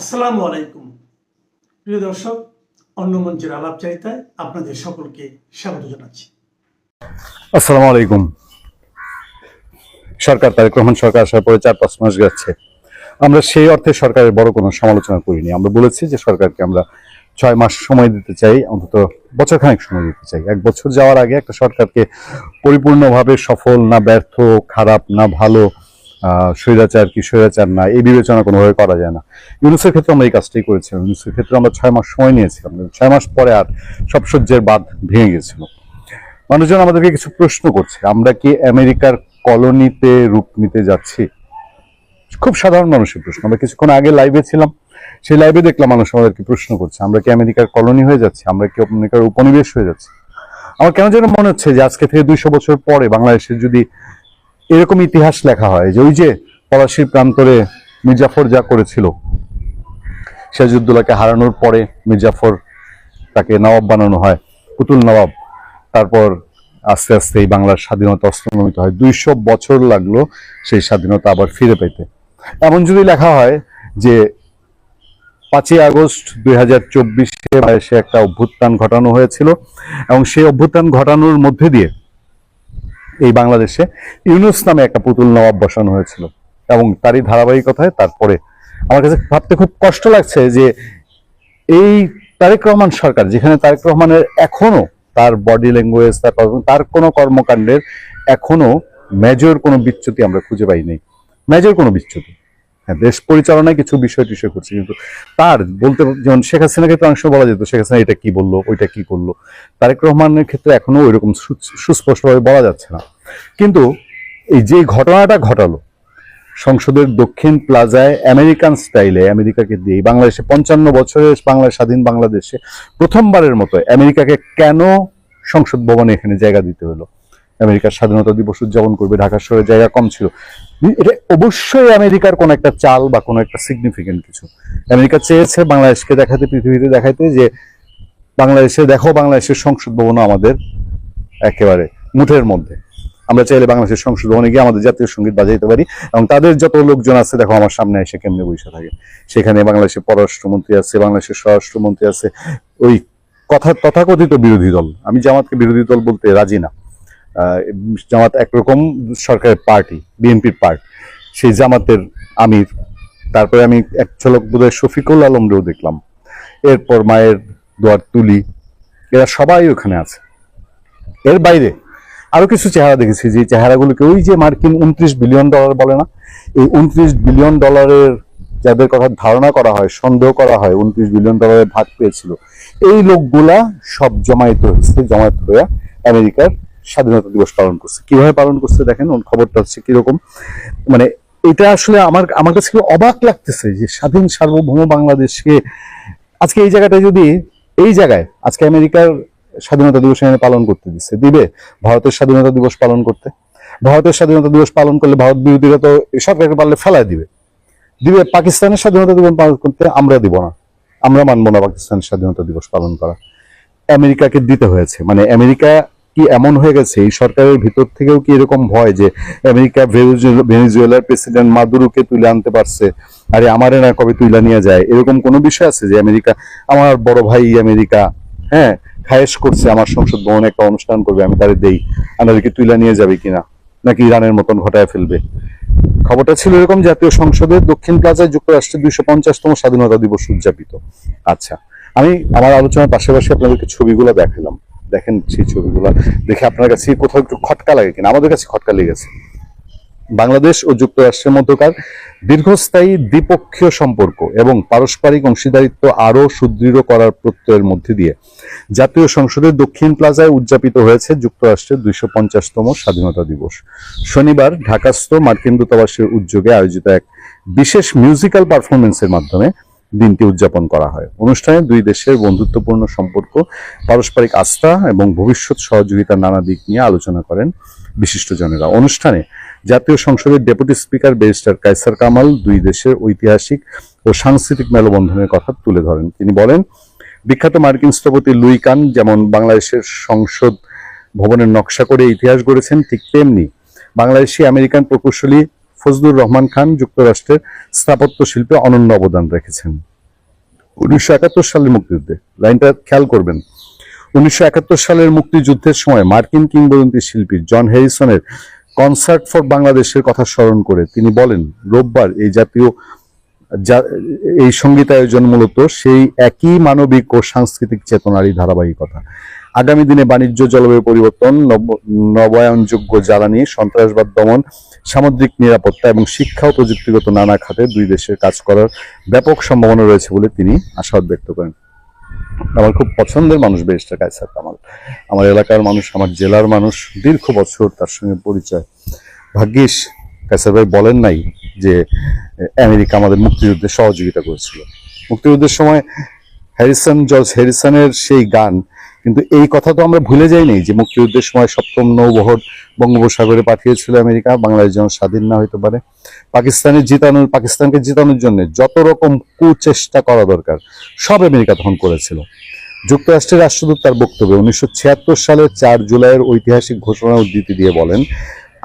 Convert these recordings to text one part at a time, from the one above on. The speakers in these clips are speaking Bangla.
আসসালামু আলাইকুম প্রিয় দর্শক, অন্য মঞ্চের আলাপচারিতায় আপনাদের সকলকে স্বাগত জানাচ্ছি। আসসালামু আলাইকুম। সরকার তারেক রহমান সরকার আসার পরে 4-5 মাস যাচ্ছে। আমরা সেই অর্থে সরকারের বড় কোনো সমালোচনা করিনি। আমরা বলেছি যে সরকারকে আমরা 6 মাস সময় দিতে চাই, অন্তত বছরখানেক সময় দিতে চাই। 1 বছর যাওয়ার আগে একটা সরকারকে পরিপূর্ণভাবে সফল না ব্যর্থ, খারাপ না ভালো, স্বৈরাচার কি স্বৈরাচার না, এই বিবেচনা কোনোভাবে করা যায় না। ইউনূসের ক্ষেত্রে আমরা এই কাজটাই করেছিলাম। ইউনূসের ক্ষেত্রে আমরা 6 মাস সময় নিয়েছিলাম। 6 মাস পরে আর সব সহ্যের বাঁধ ভেঙে গেছিল। মানুষজন আমাদেরকে কিছু প্রশ্ন করছে, আমরা কি আমেরিকার কলোনিতে রূপ নিতে যাচ্ছি? খুব সাধারণ মানুষের প্রশ্ন। আমরা কিছুক্ষণ আগে লাইভে ছিলাম, সেই লাইভে দেখলাম মানুষ আমাদেরকে প্রশ্ন করছে, আমরা কি আমেরিকার কলোনি হয়ে যাচ্ছি? আমরা কি আমেরিকার উপনিবেশ হয়ে যাচ্ছি? আমার কেন যেন মনে হচ্ছে যে আজকে থেকে 200 বছর পরে বাংলাদেশের যদি এরকম ইতিহাস লেখা হয় যে ওই যে পলাশীর প্রান্তরে মির্জাফর যা করেছিল, সিরাজউদ্দৌলাকে হারানোর পরে মির্জাফর তাকে নবাব বানানো হয়, পুতুল নবাব, তারপর আস্তে আস্তে এই বাংলার স্বাধীনতা অস্তমিত হয়। 200 বছর লাগলো সেই স্বাধীনতা আবার ফিরে পেতে। এমন যদি লেখা হয় যে 5ই আগস্ট 2024-এ বাংলাদেশে একটা অভ্যুত্থান ঘটানো হয়েছিল এবং সেই অভ্যুত্থান ঘটানোর মধ্যে দিয়ে এই বাংলাদেশে ইউনূস নামে একটা পুতুল নবাব বসানো হয়েছিল, এবং তারই ধারাবাহিকতায় তারপরে আমার কাছে ভাবতে খুব কষ্ট লাগছে যে এই তারেক রহমান সরকার, যেখানে তারেক রহমানের এখনো তার বডি ল্যাঙ্গুয়েজ, তার কোনো কর্মকাণ্ডের এখনো মেজর কোনো বিচ্যুতি আমরা খুঁজে পাই নাই। মেজর কোনো বিচ্যুতি, হ্যাঁ দেশ পরিচালনায় কিছু বিষয় টিষয় করছে, কিন্তু তার বলতে, যেমন শেখ হাসিনার ক্ষেত্রে অনেক সময় বলা যেত শেখ হাসিনা এটা কি বললো, ওইটা কি করলো, তারেক রহমানের ক্ষেত্রে এখনো ওইরকম সুস্পষ্টভাবে বলা যাচ্ছে না। কিন্তু এই যে ঘটনাটা ঘটালো সংসদের দক্ষিণ প্লাজায় আমেরিকান স্টাইলে, আমেরিকাকে দিয়ে বাংলাদেশে 55 বছরের বাংলা স্বাধীন বাংলাদেশে প্রথমবারের মতো আমেরিকাকে কেন সংসদ ভবনে এখানে জায়গা দিতে হলো? আমেরিকার স্বাধীনতা দিবস উদযাপন করবে, ঢাকা শহরে জায়গা কম ছিল। এটা অবশ্যই আমেরিকার কোনো একটা চাল বা কোনো একটা সিগনিফিকেন্ট কিছু। আমেরিকা চেয়েছে বাংলাদেশকে দেখাতে, পৃথিবীতে দেখাতে যে বাংলাদেশে দেখো, বাংলাদেশের সংসদ ভবনও আমাদের একেবারে মুঠের মধ্যে। আমরা চাইলে বাংলাদেশের সংসদ ভবনে গিয়ে আমাদের জাতীয় সঙ্গীত বাজাইতে পারি, এবং তাদের যত লোকজন আছে দেখো আমার সামনে এসে কেমনে বসে থাকে। সেখানে বাংলাদেশের পররাষ্ট্রমন্ত্রী আছে, বাংলাদেশের স্বরাষ্ট্রমন্ত্রী আছে, ওই কথা তথাকথিত বিরোধী দল। আমি জামাতকে বিরোধী দল বলতে রাজি না। জামাত একরকম সরকারের পার্টি, বিএনপির পার্টি, সেই জামাতের আমির। তারপরে আমি এক ঝলক বোধহয় শফিকুল আলমরেও দেখলাম, এরপর মায়ের দোয়ার তুলি, এরা সবাই ওখানে আছে। এর বাইরে আরো কিছু চেহারা দেখেছি, যে চেহারাগুলোকে ওই যে মার্কিন $29 বিলিয়ন বলে না, এই $29 বিলিয়ন যাদের কথা ধারণা করা হয়, সন্দেহ করা হয় $29 বিলিয়ন ভাগ পেয়েছিল, এই লোকগুলা সব জমায়েত হয়ে আমেরিকার স্বাধীনতা দিবস পালন করছে। কিভাবে পালন করছে দেখেন, খবরটা হচ্ছে কিরকম। মানে এটা আসলে আমার কাছে অবাক লাগতেছে যে স্বাধীন সার্বভৌম বাংলাদেশকে আজকে এই জায়গাটায়, যদি এই জায়গায় আজকে আমেরিকার স্বাধীনতা দিবস এখানে পালন করতে দিবে ভারতের স্বাধীনতা দিবস পালন করতে। ভারতের স্বাধীনতা দিবস পালন করলে ভারত বিরোধীরা তো সরকারকে পারলে ফেলায় দিবে। পাকিস্তানের স্বাধীনতা দিবস পালন করতে আমরা দিব না, আমরা মানবো না পাকিস্তানের স্বাধীনতা দিবস পালন করা। আমেরিকাকে দিতে হয়েছে। মানে আমেরিকা কি এমন হয়ে গেছে, এই সরকারের ভিতর থেকেও কি এরকম ভয় যে আমেরিকা ভেনেজুয়েলার প্রেসিডেন্ট মাদুরোকে তুলে আনতে পারছে, আরে আমারে না কবে তুলে নিয়ে যায়, এরকম কোনো বিষয় আছে যে আমেরিকা, আমার বড় ভাই আমেরিকা, হ্যাঁ খায়েশ করছে আমার সংসদ ভবনে একটা অনুষ্ঠান করবে, আমি তারে দেই, আমাদেরকে তুলে নিয়ে যাবে কিনা, নাকি ইরানের মতন ঘটায় ফেলবে? খবরটা ছিল এরকম, জাতীয় সংসদের দক্ষিণ প্লাজায় যুক্তরাষ্ট্রের 250তম স্বাধীনতা দিবস উদযাপিত। আচ্ছা, আমি আমার আলোচনার পাশাপাশি আপনাদেরকে ছবিগুলো দেখালাম, দেখেন সেই ছবিগুলো দেখে আপনার কাছে কোথাও একটু খটকা লাগে কিনা। আমাদের কাছে খটকা লেগেছে। বাংলাদেশ ও যুক্তরাষ্ট্রের মধ্যকার দীর্ঘস্থায়ী দ্বিপক্ষীয় সম্পর্ক এবং পারস্পরিক অংশীদারিত্ব আরও সুদৃঢ় করার প্রত্যয়ের মধ্যে দিয়ে জাতীয় সংসদের দক্ষিণ প্লাজায় উদযাপিত হয়েছে যুক্তরাষ্ট্রের 250তম স্বাধীনতা দিবস। শনিবার ঢাকাস্থ মার্কিন দূতাবাসের উদ্যোগে আয়োজিত এক বিশেষ মিউজিক্যাল পারফরমেন্সের মাধ্যমে দিনটি উদযাপন করা হয়। অনুষ্ঠানে দুই দেশের বন্ধুত্বপূর্ণ সম্পর্ক, পারস্পরিক আস্থা এবং ভবিষ্যৎ সহযোগিতার নানা দিক নিয়ে আলোচনা করেন বিশিষ্টজনেরা। অনুষ্ঠানে জাতীয় সংসদের deputy speaker barrister Kaiser Kamal দুই দেশের ঐতিহাসিক ও সাংস্কৃতিক মেলবন্ধনের কথা তুলে ধরেন। তিনি বলেন, বিখ্যাত মার্কিন স্থপতি লুই কান যেমন বাংলাদেশের সংসদ ভবনের নকশা করে ইতিহাস গড়েছেন, ঠিক তেমনি বাংলাদেশি আমেরিকান প্রকৌশলী ফজলুর রহমান খান যুক্তরাষ্ট্রের স্থাপত্য শিল্পে অনন্য অবদান রেখেছেন। 1971 সালের মুক্তিযুদ্ধে, লাইনটা খেয়াল করবেন, 1971 সালের মুক্তিযুদ্ধের সময় মার্কিন কিংবদন্তি শিল্পী জন হ্যারিসনের কনসার্ট ফর বাংলাদেশের কথা স্মরণ করে তিনি বলেন, রোববার এই জাতীয় এই সঙ্গীতায়োজন মূলত সেই একই মানবিক ও সাংস্কৃতিক চেতনারই ধারাবাহিকতা। আগামী দিনে বাণিজ্য, জলবায়ু পরিবর্তন, নবায়নযোগ্য জ্বালানি, সন্ত্রাসবাদ দমন, সামুদ্রিক নিরাপত্তা এবং শিক্ষা ও প্রযুক্তিগত নানা খাতে দুই দেশের কাজ করার ব্যাপক সম্ভাবনা রয়েছে বলে তিনি আশাবাদ ব্যক্ত করেন। আমার খুব পছন্দের মানুষ ব্যারিস্টার কায়সার কামাল, আমার এলাকার মানুষ, আমার জেলার মানুষ, দীর্ঘ বছর তার সঙ্গে পরিচয়। ভাগ্যিস কায়সার ভাই বলেন নাই যে আমেরিকা আমাদের মুক্তিযুদ্ধে সহযোগিতা করেছিল। মুক্তিযুদ্ধের সময় জর্জ হ্যারিসনের সেই গান, কিন্তু এই কথা তো আমরা ভুলে যাইনি যে মুক্তিযুদ্ধের সময় সপ্তম নৌবহর বঙ্গোপসাগরে পাঠিয়েছিল আমেরিকা, বাংলাদেশ যেন স্বাধীন না হইতে পারে। পাকিস্তানকে জিতানোর জন্য যত রকম কুচেষ্টা করা দরকার সব আমেরিকা তখন করেছিল। যুক্তরাষ্ট্রের রাষ্ট্রদূত তার বক্তব্যে 1976 সালের 4 জুলাইয়ের ঐতিহাসিক ঘোষণা উদ্ধৃতি দিয়ে বলেন,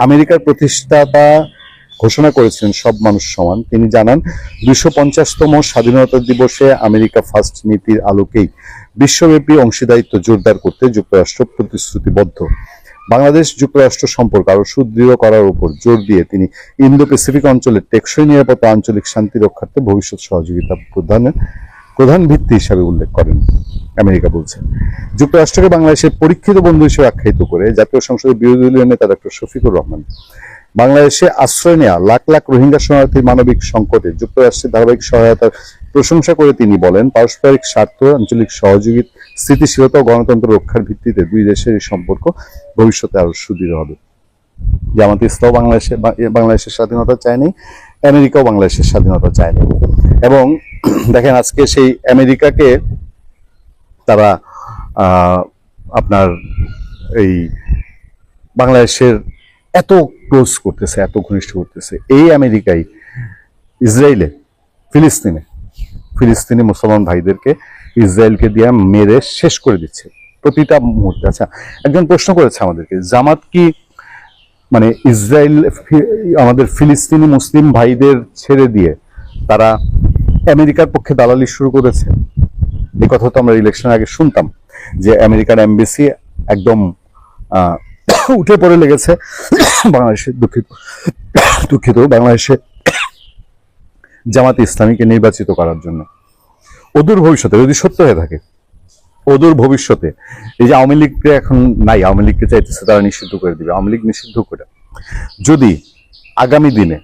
আমেরিকার প্রতিষ্ঠাতা ঘোষণা করেছিলেন সব মানুষ সমান। তিনি জানান, 250তম স্বাধীনতা দিবসে আমেরিকা ফার্স্ট নীতির আলোকেই বিশ্বব্যাপী অংশীদারিত্ব জোরদার করতে যুক্তরাষ্ট্র প্রতিশ্রুতিবদ্ধ। বাংলাদেশ যুক্তরাষ্ট্র সম্পর্ক আরো সুদৃঢ় করার উপর জোর দিয়ে তিনি ইন্দো প্যাসিফিক অঞ্চলের টেকসই নিরাপত্তা, আঞ্চলিক শান্তি রক্ষার্থে ভবিষ্যৎ সহযোগিতা প্রধান ভিত্তি হিসাবে উল্লেখ করেন। আমেরিকা বলছে, যুক্তরাষ্ট্রকে বাংলাদেশের পরীক্ষিত বন্ধু হিসেবে আখ্যায়িত করে জাতীয় সংসদের বিরোধী দলীয় নেতা ডক্টর শফিকুর রহমান বাংলাদেশে আশ্রয় নেওয়া লাখ লাখ রোহিঙ্গা শরণার্থীর মানবিক সংকটে যুক্তরাষ্ট্রের ধারাবাহিক সহায়তার প্রশংসা করে তিনি বলেন, পারস্পরিক স্বার্থ, আঞ্চলিক সহযোগিতা, স্থিতিশীলতা ও গণতন্ত্র রক্ষার ভিত্তিতে দুই দেশের এই সম্পর্ক ভবিষ্যতে আরো সুদৃঢ় হবে। জামায়াতে ইসলাম বাংলাদেশের স্বাধীনতা চায়নি, আমেরিকাও বাংলাদেশের স্বাধীনতা চায়নি। এবং দেখেন আজকে সেই আমেরিকাকে তারা আপনার এই বাংলাদেশের এত ক্লোজ করতেছে, এত ঘনিষ্ঠ করতেছে। এই আমেরিকাই ফিলিস্তিনি মুসলমান ভাইদেরকে ইসরায়েলকে দিয়ে মেরে শেষ করে দিচ্ছে প্রতিটা মুহূর্তে। আচ্ছা, একজন প্রশ্ন করেছে আমাদেরকে, জামাত কি মানে আমাদের ফিলিস্তিনি মুসলিম ভাইদের ছেড়ে দিয়ে তারা আমেরিকার পক্ষে দালালি শুরু করেছে? এই কথা তো আমরা ইলেকশনের আগে শুনতাম যে আমেরিকার এমবেসি একদম উঠে পড়ে লেগেছে বাংলাদেশে, দুঃখিত বাংলাদেশে জামাতে ইসলামীকে নির্বাচিত করার জন্য। অদূর ভবিষ্যতে যদি সত্য হয়ে থাকে, অদূর ভবিষ্যতে এই যে আওয়ামী লীগকে এখন নাই, আওয়ামী লীগকে চাইতেছে তারা নিষিদ্ধ করে দিবে, আওয়ামী লীগ নিষিদ্ধ করে যদি আগামী দিনে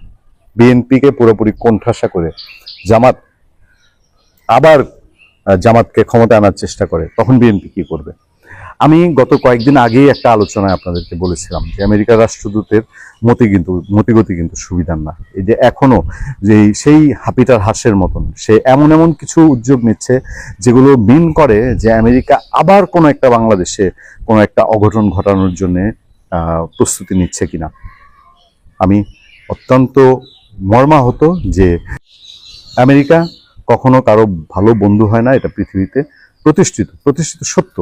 বিএনপিকে পুরোপুরি কোণঠাসা করে জামাতকে ক্ষমতা আনার চেষ্টা করে, তখন বিএনপি কি করবে? আমি গত কয়েকদিন আগেই একটা আলোচনায় আপনাদেরকে বলেছিলাম যে আমেরিকার রাষ্ট্রদূতের মতিগতি কিন্তু সুবিধার না। এই যে এখনো যে সেই হাপিটার হাঁসের মতন সে এমন এমন কিছু উদ্যোগ নিচ্ছে যেগুলো মিন করে যে আমেরিকা আবার কোনো একটা বাংলাদেশে কোনো একটা অঘটন ঘটানোর জন্য প্রস্তুতি নিচ্ছে কিনা। আমি অত্যন্ত মর্মাহত যে আমেরিকা কখনো কারো ভালো বন্ধু হয় না, এটা পৃথিবীতে প্রতিষ্ঠিত সত্য।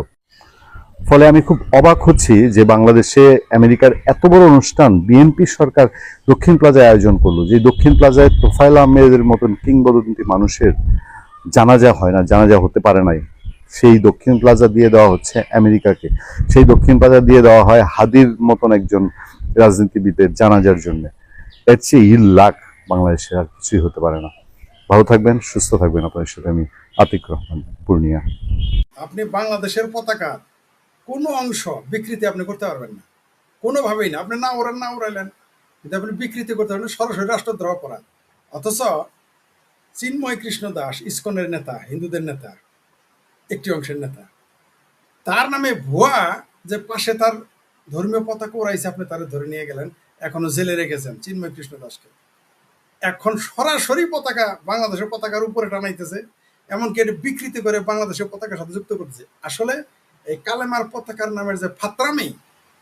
ফলে আমি খুব অবাক হচ্ছি যে বাংলাদেশে আমেরিকার এত বড় অনুষ্ঠান বিএনপি সরকার দক্ষিণ প্লাজায় আয়োজন করলো, যে দক্ষিণ প্লাজায় তোফায়েল আহমেদের মতন কিংবদন্তি মানুষের জানাজা হয় না, জানাজা হতে পারে নাই। সেই দক্ষিণ প্লাজা দিয়ে দেওয়া হচ্ছে আমেরিকাকে, সেই দক্ষিণ প্লাজা দিয়ে দেওয়া হয় হাদির মতন একজন রাজনীতিবিদের জানাজার জন্য। এর চেয়ে লাখ বাংলাদেশের আর কিছুই হতে পারে না। ভালো থাকবেন, সুস্থ থাকবেন। আপনাদের সাথে আমি আতিক রহমান, পূর্ণিয়া। আপনি বাংলাদেশের পতাকা কোনো অংশ বিকৃতি আপনি করতে পারবেন না, কোনোভাবেই না। আপনি না উড়াইলেন, কিন্তু আপনি বিকৃতি করতে পারবেন, সরাসরি রাষ্ট্রদ্রোহ অপরাধ। অথচ চিন্ময় কৃষ্ণ দাস, ইসকনের নেতা, হিন্দুদের নেতা, একটি অংশের নেতা, তার নামে ভুয়া যে পাশে তার ধর্মীয় পতাকা উড়াইছে, আপনি তারা ধরে নিয়ে গেলেন, এখনো জেলে রেখেছেন চিন্ময় কৃষ্ণ দাসকে। এখন সরাসরি পতাকা বাংলাদেশের পতাকার উপরে টানাইতেছে, এমনকি এটা বিকৃতি করে বাংলাদেশের পতাকার সাথে যুক্ত করতেছে। আসলে এই কালেমার পতাকার নামের যে ফাত্রামি,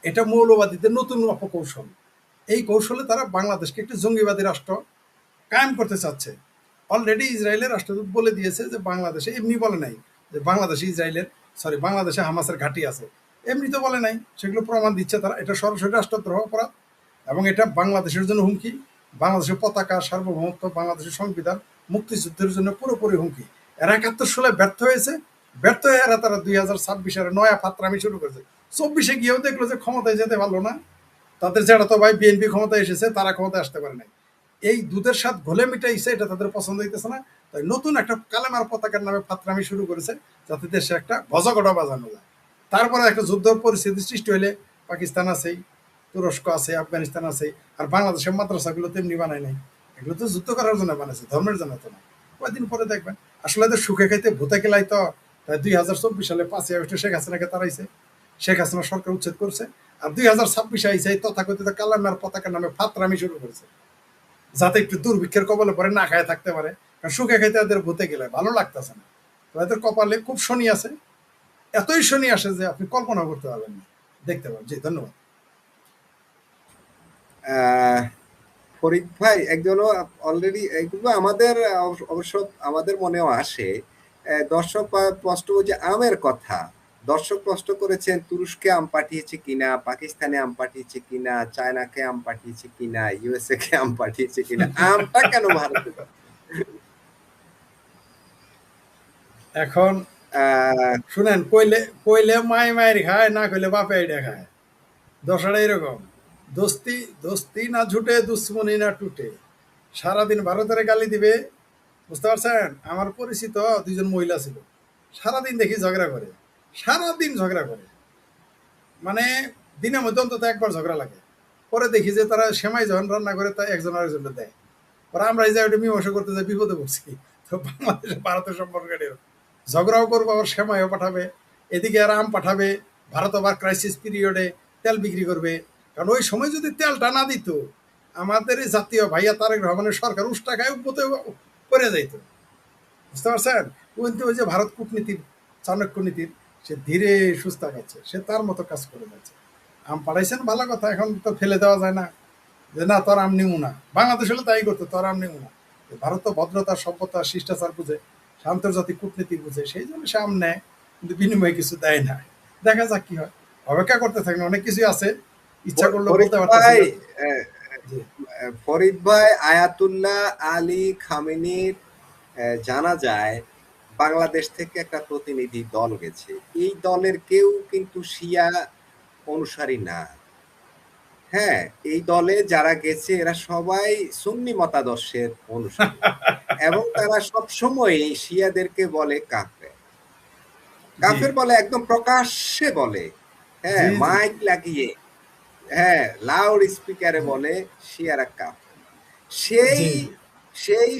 এটা মৌলবাদীদের নতুন অপকৌশল। এই কৌশলে তারা বাংলাদেশকে একটি জঙ্গিবাদী রাষ্ট্র কায়েম করতে চাচ্ছে। অলরেডি ইসরায়েলের রাষ্ট্রদূত বলে দিয়েছে যে বাংলাদেশে, এমনি বলে নাই যে বাংলাদেশে হামাসের ঘাঁটি আছে, এমনি তো বলে নাই, সেগুলো প্রমাণ দিচ্ছে তারা। এটা সরাসরি রাষ্ট্রদ্রোহ অপরাধ এবং এটা বাংলাদেশের জন্য হুমকি। বাংলাদেশের পতাকা, সার্বভৌমত্ব, বাংলাদেশের সংবিধান, মুক্তিযুদ্ধের জন্য পুরোপুরি হুমকি। এরা 71 সালে ব্যর্থ হয়েছে, ব্যর্থ হয়ে এরা তারা 2026 নয়া ফাত্রামি শুরু করেছে। 24 গিয়েও দেখলো যে ক্ষমতায় যেতে পারলো না, তাদের যেটা তো ভাই বিএনপি ক্ষমতায় এসেছে, তারা ক্ষমতায় আসতে পারে নাই। এই দুধের স্বাদ ঘোলে মিটাইছে, এটা তাদের পছন্দ হইতেছে না, তাই নতুন একটা কালেমার পতাকার নামে ফাত্রামি শুরু করেছে, যাতে দেশে একটা গজগটা বাজানো যায়। তারপরে একটা যুদ্ধ পরিস্থিতি সৃষ্টি হলে পাকিস্তান আছেই, তুরস্ক আছে, আফগানিস্তান আছে, আর বাংলাদেশের মাদ্রাসাগুলো তেমনি বানায় নাই। এগুলো তো যুদ্ধ করার জন্য বানাইছে, ধর্মের জন্য তো না। কয়েকদিন পরে দেখবেন আসলে তো সুখে খাইতে ভূতে খেলাই তো। তাই 2024 সালে 5ই আগস্টে শেখ হাসিনাকে তাড়াইছে, শেখ হাসিনা সরকার উচ্ছেদ করছে। আর 2026 আইসে তথাকথিত কালামের পতাকার নামে ফাত্রামি শুরু করেছে, যাতে একটু দুর্ভিক্ষের কবলে পরে না খায় থাকতে পারে। কারণ সুখে খাইতে এদের ভূতে গেলে ভালো লাগতেছে না, তো এদের কপালে খুব শনি আছে, এতই শনি আসে যে আপনি কল্পনা করতে পারবেন না। দেখতে পাবেন। জি, ধন্যবাদ। আহ, ফরিদ ভাই একজনও অলরেডি এগুলো আমাদের অবশ্য আমাদের মনেও আসে। দর্শক প্রশ্ন যে আমের কথা, দর্শক প্রশ্ন করেছেন তুরস্কে আম পাঠিয়েছে কিনা, পাকিস্তানে আম পাঠিয়েছে কিনা, চায়নাকে আম পাঠিয়েছে কিনা, ইউএসএ কে আম পাঠিয়েছে কিনা, আমটা কেন ভারতে? এখন শুনেন, কইলে কইলে মায়ের খায়, না কইলে বাপে আইডা খায়। দশাটা এরকম, দোস্তি দোস্তি না ঝুটে, দুশ্মনী না টুটে। সারাদিন ভারতের গালি দিবে, বুঝতে পারছেন? আমার পরিচিত 2জন মহিলা ছিল, সারাদিন দেখি ঝগড়া করে, সারাদিন ঝগড়া করে, মানে দিনের মধ্যে অন্তত একবার ঝগড়া লাগে। পরে দেখি যে তারা সেমাই যখন রান্না করে তা একজন আরেকজনটা দেয়। পরে আমরা এই জায়গাটা মীমাংসা করতে যাই, বিপদে পড়ছি। তো বাংলাদেশে ভারতের সম্পর্ক এরকম, ঝগড়াও করবো, আবার সেমাইও পাঠাবে, এদিকে আর আম পাঠাবে। ভারত আবার ক্রাইসিস পিরিয়ডে তেল বিক্রি করবে, কারণ ওই সময় যদি তেলটা না দিত, আমাদের এই জাতীয় ভাইয়া তারেক রহমানের সরকার উষ্টা খায় উপতে পড়ে যাইত, বুঝতে পারছেন? কিন্তু ওই যে ভারত কূটনীতির, চাণক্য নীতির, সে ধীরে সুস্থ খাচ্ছে, সে তার মতো কাজ করে যাচ্ছে। আম পাঠাইছেন ভালো কথা, এখন তো ফেলে দেওয়া যায় না, যে না তোর আম নিমু না। বাংলাদেশ হলে তাই করতো, তোর আম নিমু না। ভারত তো ভদ্রতা, সভ্যতা, শিষ্টাচার বুঝে, আন্তর্জাতিক কূটনীতি বুঝে, সেই জন্য সে আম নেয়, কিন্তু বিনিময়ে কিছু দেয় না। দেখা যাক কি হয়, অপেক্ষা করতে থাকেন, অনেক কিছু আছে, ইচ্ছা করলে বলতে পারতেছি না। জি। ফরিদ ভাই, আয়াতুল্লাহ আলী খামেনির জানা যায় বাংলাদেশ থেকে একটা প্রতিনিধি দল গেছে। এই দলের কেউ কিন্তু শিয়া অনুসারী না। হ্যাঁ, এই দলে যারা গেছে এরা সবাই সুন্নি মতাদর্শের অনুসারী এবং তারা সবসময় শিয়াদেরকে বলে কাফের, কাফের বলে, একদম প্রকাশ্যে বলে। হ্যাঁ, জি, জি, মাইক লাগিয়ে, হ্যাঁ, লাউড স্পিকারে বলে শিয়ারা কাফের। সেই জি, সেই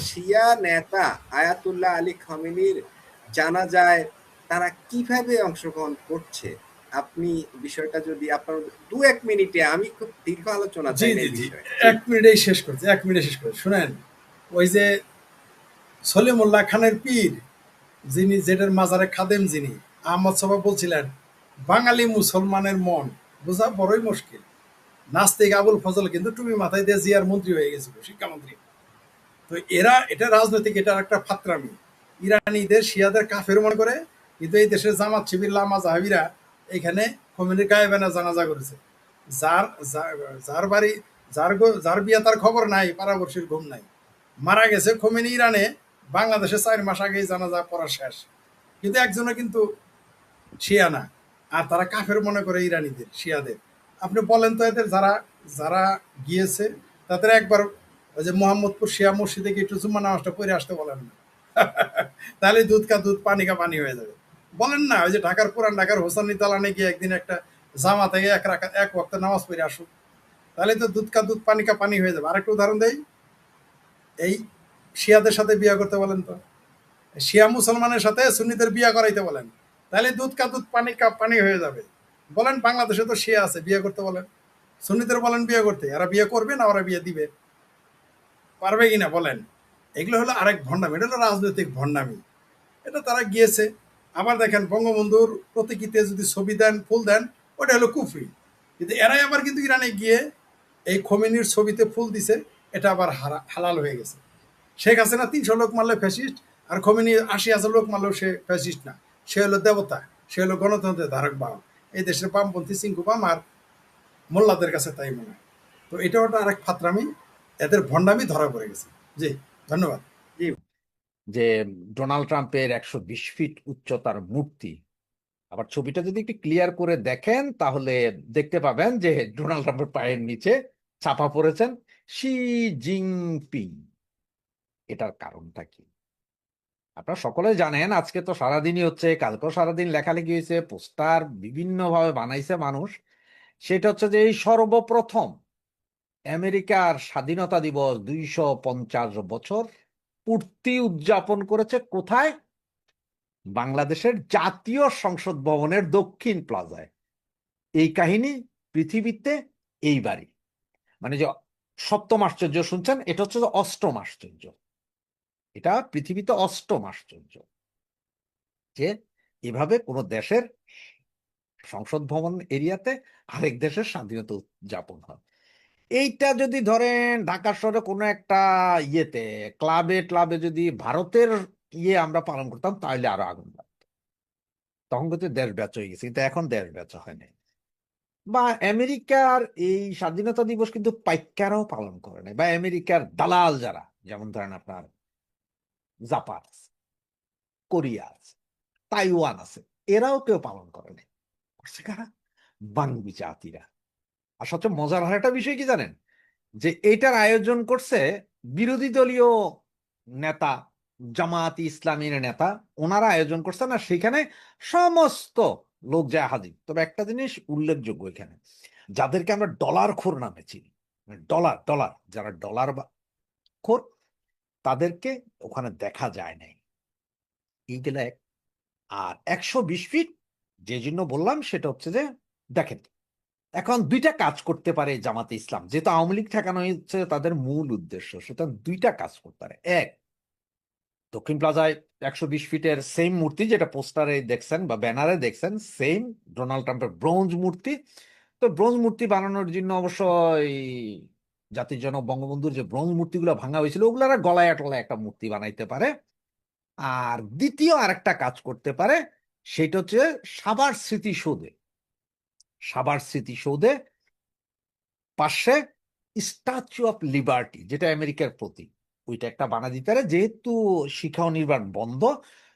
শিয়া নেতা আয়াতুল্লাহ আলী খামেনির জানা যায় তারা কিভাবে অংশগ্রহণ করছে। আপনি বিষয়টা যদি আপনার 2-1 মিনিটে, আমি খুব দীর্ঘ আলোচনা জি, চাই না জি, এই জি, বিষয়ে। 1 মিনিটেই শেষ করছি, 1 মিনিটে শেষ করছি। শুনেন, ওই যে সলিমুল্লাহ খানের পীর, যিনি যেটার মাজারে খাদেম, যিনি আহমদ সভা বলছিলেন, বাঙালি মুসলমানের মন বোঝা বড়ই মুশকিল। নাস্তিক আবুল ফজল কিন্তু টুপি মাথায় দিয়ে জিয়ার মন্ত্রী হয়ে গেছিল, শিক্ষামন্ত্রী। তো এরা, এটা রাজনৈতিক, এটা একটা ফাত্রামি। ইরানিদের শিয়াদের কাফের মনে করে, কিন্তু এই দেশের জামাত শিবির লামা জাহাবিরা এখানে কমিউনিটি গায়েবানা জানাজা করেছে। যার যার বাড়ি, যার বিয়া তার খবর নাই, পাড়াবর্ষীর ঘুম নাই, মারা গেছে খোমেনি ইরানে, বাংলাদেশে 4 মাস আগেই জানাজা পড়া শেষ। কিন্তু একজনও কিন্তু শিয়া না, আর তারা কাফের মনে করে ইরানিদের, শিয়াদের। আপনি বলেন তো, এদের যারা যারা গিয়েছে তাদের একবার ওই যে মোহাম্মদপুর শিয়া মসজিদে গিয়ে একটু জুম্মা নামাজটা পড়ে আসতে বলেন না। তাহলে দুধ কা দুধ পানি কা পানি হয়ে যাবে। বলেন না, ওই যে ঢাকার পুরান ঢাকার হোসানি দালানে গিয়ে একদিন একটা জামা থেকে এক ওয়াক্ত নামাজ পড়ে আসুক, তাহলে তো দুধ কা দুধ পানি কা পানি হয়ে যাবে। আরেকটা উদাহরণ দেই, এই শিয়াদের সাথে বিয়ে করতে বলেন তো, শিয়া মুসলমানের সাথে সুন্নিদের বিয়ে করাইতে বলেন, তাহলে দুধ কা দুধ পানি কা পানি হয়ে যাবে। বলেন বাংলাদেশে তো শিয়া আছে, বিয়ে করতে বলেন, সুন্নিদের বলেন বিয়ে করতে, এরা বিয়ে করবে না ওরা বিয়ে দিবে? পারবে কিনা বলেন? এগুলো হলো আরেক ভণ্ডামি, এটা হলো রাজনৈতিক ভণ্ডামি। এটা তারা গিয়েছে। আবার দেখেন, বঙ্গবন্ধুর প্রতীকীতে যদি ছবি দেন, ফুল দেন, ওটা হলো কুফরি। কিন্তু এরাই আবার কিন্তু ইরানে গিয়ে এই খোমেনির ছবিতে ফুল দিছে, এটা আবার হালাল হয়ে গেছে। শেখ হাসিনা 300 লোক মারলে ফ্যাসিস্ট, আর খোমেনি 80,000 লোক মারলেও সে ফ্যাসিস্ট না, সে হলো দেবতা, সে হলো গণতন্ত্রের ধারক বাহক। এই দেশের বামপন্থী সিংকুপাম আর মোল্লাদের কাছে তাই মনে হয়। তো এটা ওটা আরেক ফাত্রামি, এদের ভণ্ডামি ধরা পড়ে গেছে। জি, ধন্যবাদ। জি। যে ডোনাল্ড ট্রাম্পের 120 ফিট উচ্চতার মূর্তি। আবার ছবিটা যদি একটু ক্লিয়ার করে দেখেন তাহলে দেখতে পাবেন যে ডোনাল্ড ট্রাম্পের পায়ের নিচে ছাপা পড়েছেন শি জিনপিং। এটার কারণটা কি আপনারা সকলে জানেন। আজকে তো সারাদিনই হচ্ছে, কালকেও সারাদিন লেখালেখি হয়েছে, পোস্টার বিভিন্ন ভাবে বানাইছে মানুষ। সেটা হচ্ছে যে এই সর্বপ্রথম আমেরিকার স্বাধীনতা দিবস 250 বছর পূর্তি উদযাপন করেছে কোথায়? বাংলাদেশের জাতীয় সংসদ ভবনের দক্ষিণ প্লাজায়। এই কাহিনী পৃথিবীতে এইবারই, মানে যে সপ্তম আশ্চর্য শুনছেন, এটা হচ্ছে যে অষ্টম আশ্চর্য। এটা পৃথিবীতে অষ্টম আশ্চর্য যে এভাবে কোনো দেশের সংসদ ভবন এরিয়াতে আরেক দেশের স্বাধীনতা উদযাপন হয়। এইটা যদি ধরেন ঢাকা শহরে কোনো একটা ইয়েতে ক্লাবে ক্লাবে যদি ভারতের আমরা পালন করতাম তাহলে আরো আগুন লাগতো। তখন কিন্তু দেশ ব্যাচ হয়ে গেছে, কিন্তু এখন দেশ ব্যাচ হয় নাই। বা আমেরিকার এই স্বাধীনতা দিবস কিন্তু পাইকারাও পালন করে নাই, বা আমেরিকার দালাল যারা, যেমন ধরেন আপনার জাপান আছে, কোরিয়া আছে, তাইওয়ান আছে, এরাও কেউ পালন করে নাই। করছে কারা? বাঙালি জাতিরা। আর সবচেয়ে মজার আর একটা বিষয় কি জানেন? যে এটার আয়োজন করছে বিরোধী দলীয় নেতা, জামায়াতে ইসলামীর নেতা, ওনারা আয়োজন করছে না, সেখানে সমস্ত লোক যায় হাজির। তবে একটা জিনিস উল্লেখযোগ্য এখানে, যাদেরকে আমরা ডলার খোর নামে চিনি, ডলার ডলার যারা ডলার খোর, তাদেরকে ওখানে দেখা যায় নাই। এইগুলা আর 120 ফিট যে জন্য বললাম সেটা হচ্ছে যে দেখেন, এখন দুইটা কাজ করতে পারে জামাতে ইসলাম, যেহেতু আওয়ামী লীগ ঠেকানো হচ্ছে তাদের মূল উদ্দেশ্য, সুতরাং দুইটা কাজ করতে পারে। এক, দক্ষিণ প্লাজায় 120 ফিটের সেম মূর্তি যেটা পোস্টারে দেখছেন বা ব্যানারে দেখছেন, সেম ডোনাল্ড ট্রাম্পের ব্রোঞ্জ মূর্তি। তো ব্রোঞ্জ মূর্তি বানানোর জন্য অবশ্যই জাতির জনক বঙ্গবন্ধুর যে ব্রোঞ্জ মূর্তিগুলো ভাঙা হয়েছিল ওগুলার গলায় টলায় একটা মূর্তি বানাইতে পারে। আর দ্বিতীয় আরেকটা কাজ করতে পারে, সেটা হচ্ছে সাভার স্মৃতিসৌধে পাশে স্ট্যাচু অফ লিবার্টি, যেটা আমেরিকার প্রতীক, ওইটা একটা বানা দিতে পারে। যেহেতু শিক্ষা ও নির্মাণ বন্ধ,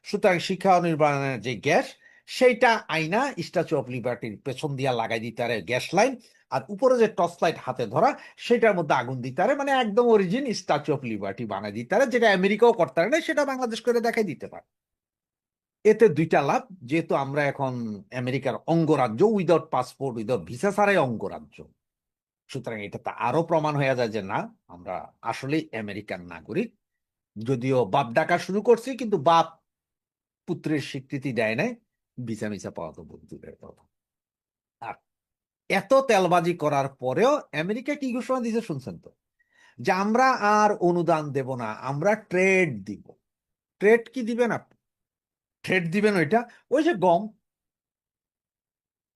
সুতরাং শিক্ষা ও নির্মাণের যে গ্যাস, সেইটা আইনা স্ট্যাচু অফ লিবার্টির পেছন দিয়া লাগাই দিতে পারে গ্যাস লাইন, আর উপরে যে টর্চ লাইট হাতে ধরা সেটার মধ্যে আগুন দিতে পারে, মানে একদম অরিজিন স্ট্যাচু অফ লিবার্টি বানাই দিতে পারে, যেটা আমেরিকাও করতে পারে না, সেটা বাংলাদেশ করে দেখাই দিতে পারে। এতে দুইটা লাভ, যেহেতু আমরা এখন আমেরিকার অঙ্গরাজ্য, উইদাউট পাসপোর্ট উইদাউট ভিসা ছাড়াই অঙ্গরাজ্য, সুতরাং এটাতে আরো প্রমাণ হয়ে যায় যে না, আমরা আসলেই আমেরিকান নাগরিক। যদিও বাপ ডাকা শুরু করছি, কিন্তু বাপ পুত্রের স্বীকৃতি দেয় নাই, ভিসা মিসা পাওয়া তো দূরের কথা। আর এত তেলবাজি করার পরেও আমেরিকা কি ঘোষণা দিয়েছে শুনছেন তো? যে আমরা আর অনুদান দেব না, আমরা ট্রেড দিব। ট্রেড কি দিবেন আপনি? ট্রেড দিবেন ওই যে গম,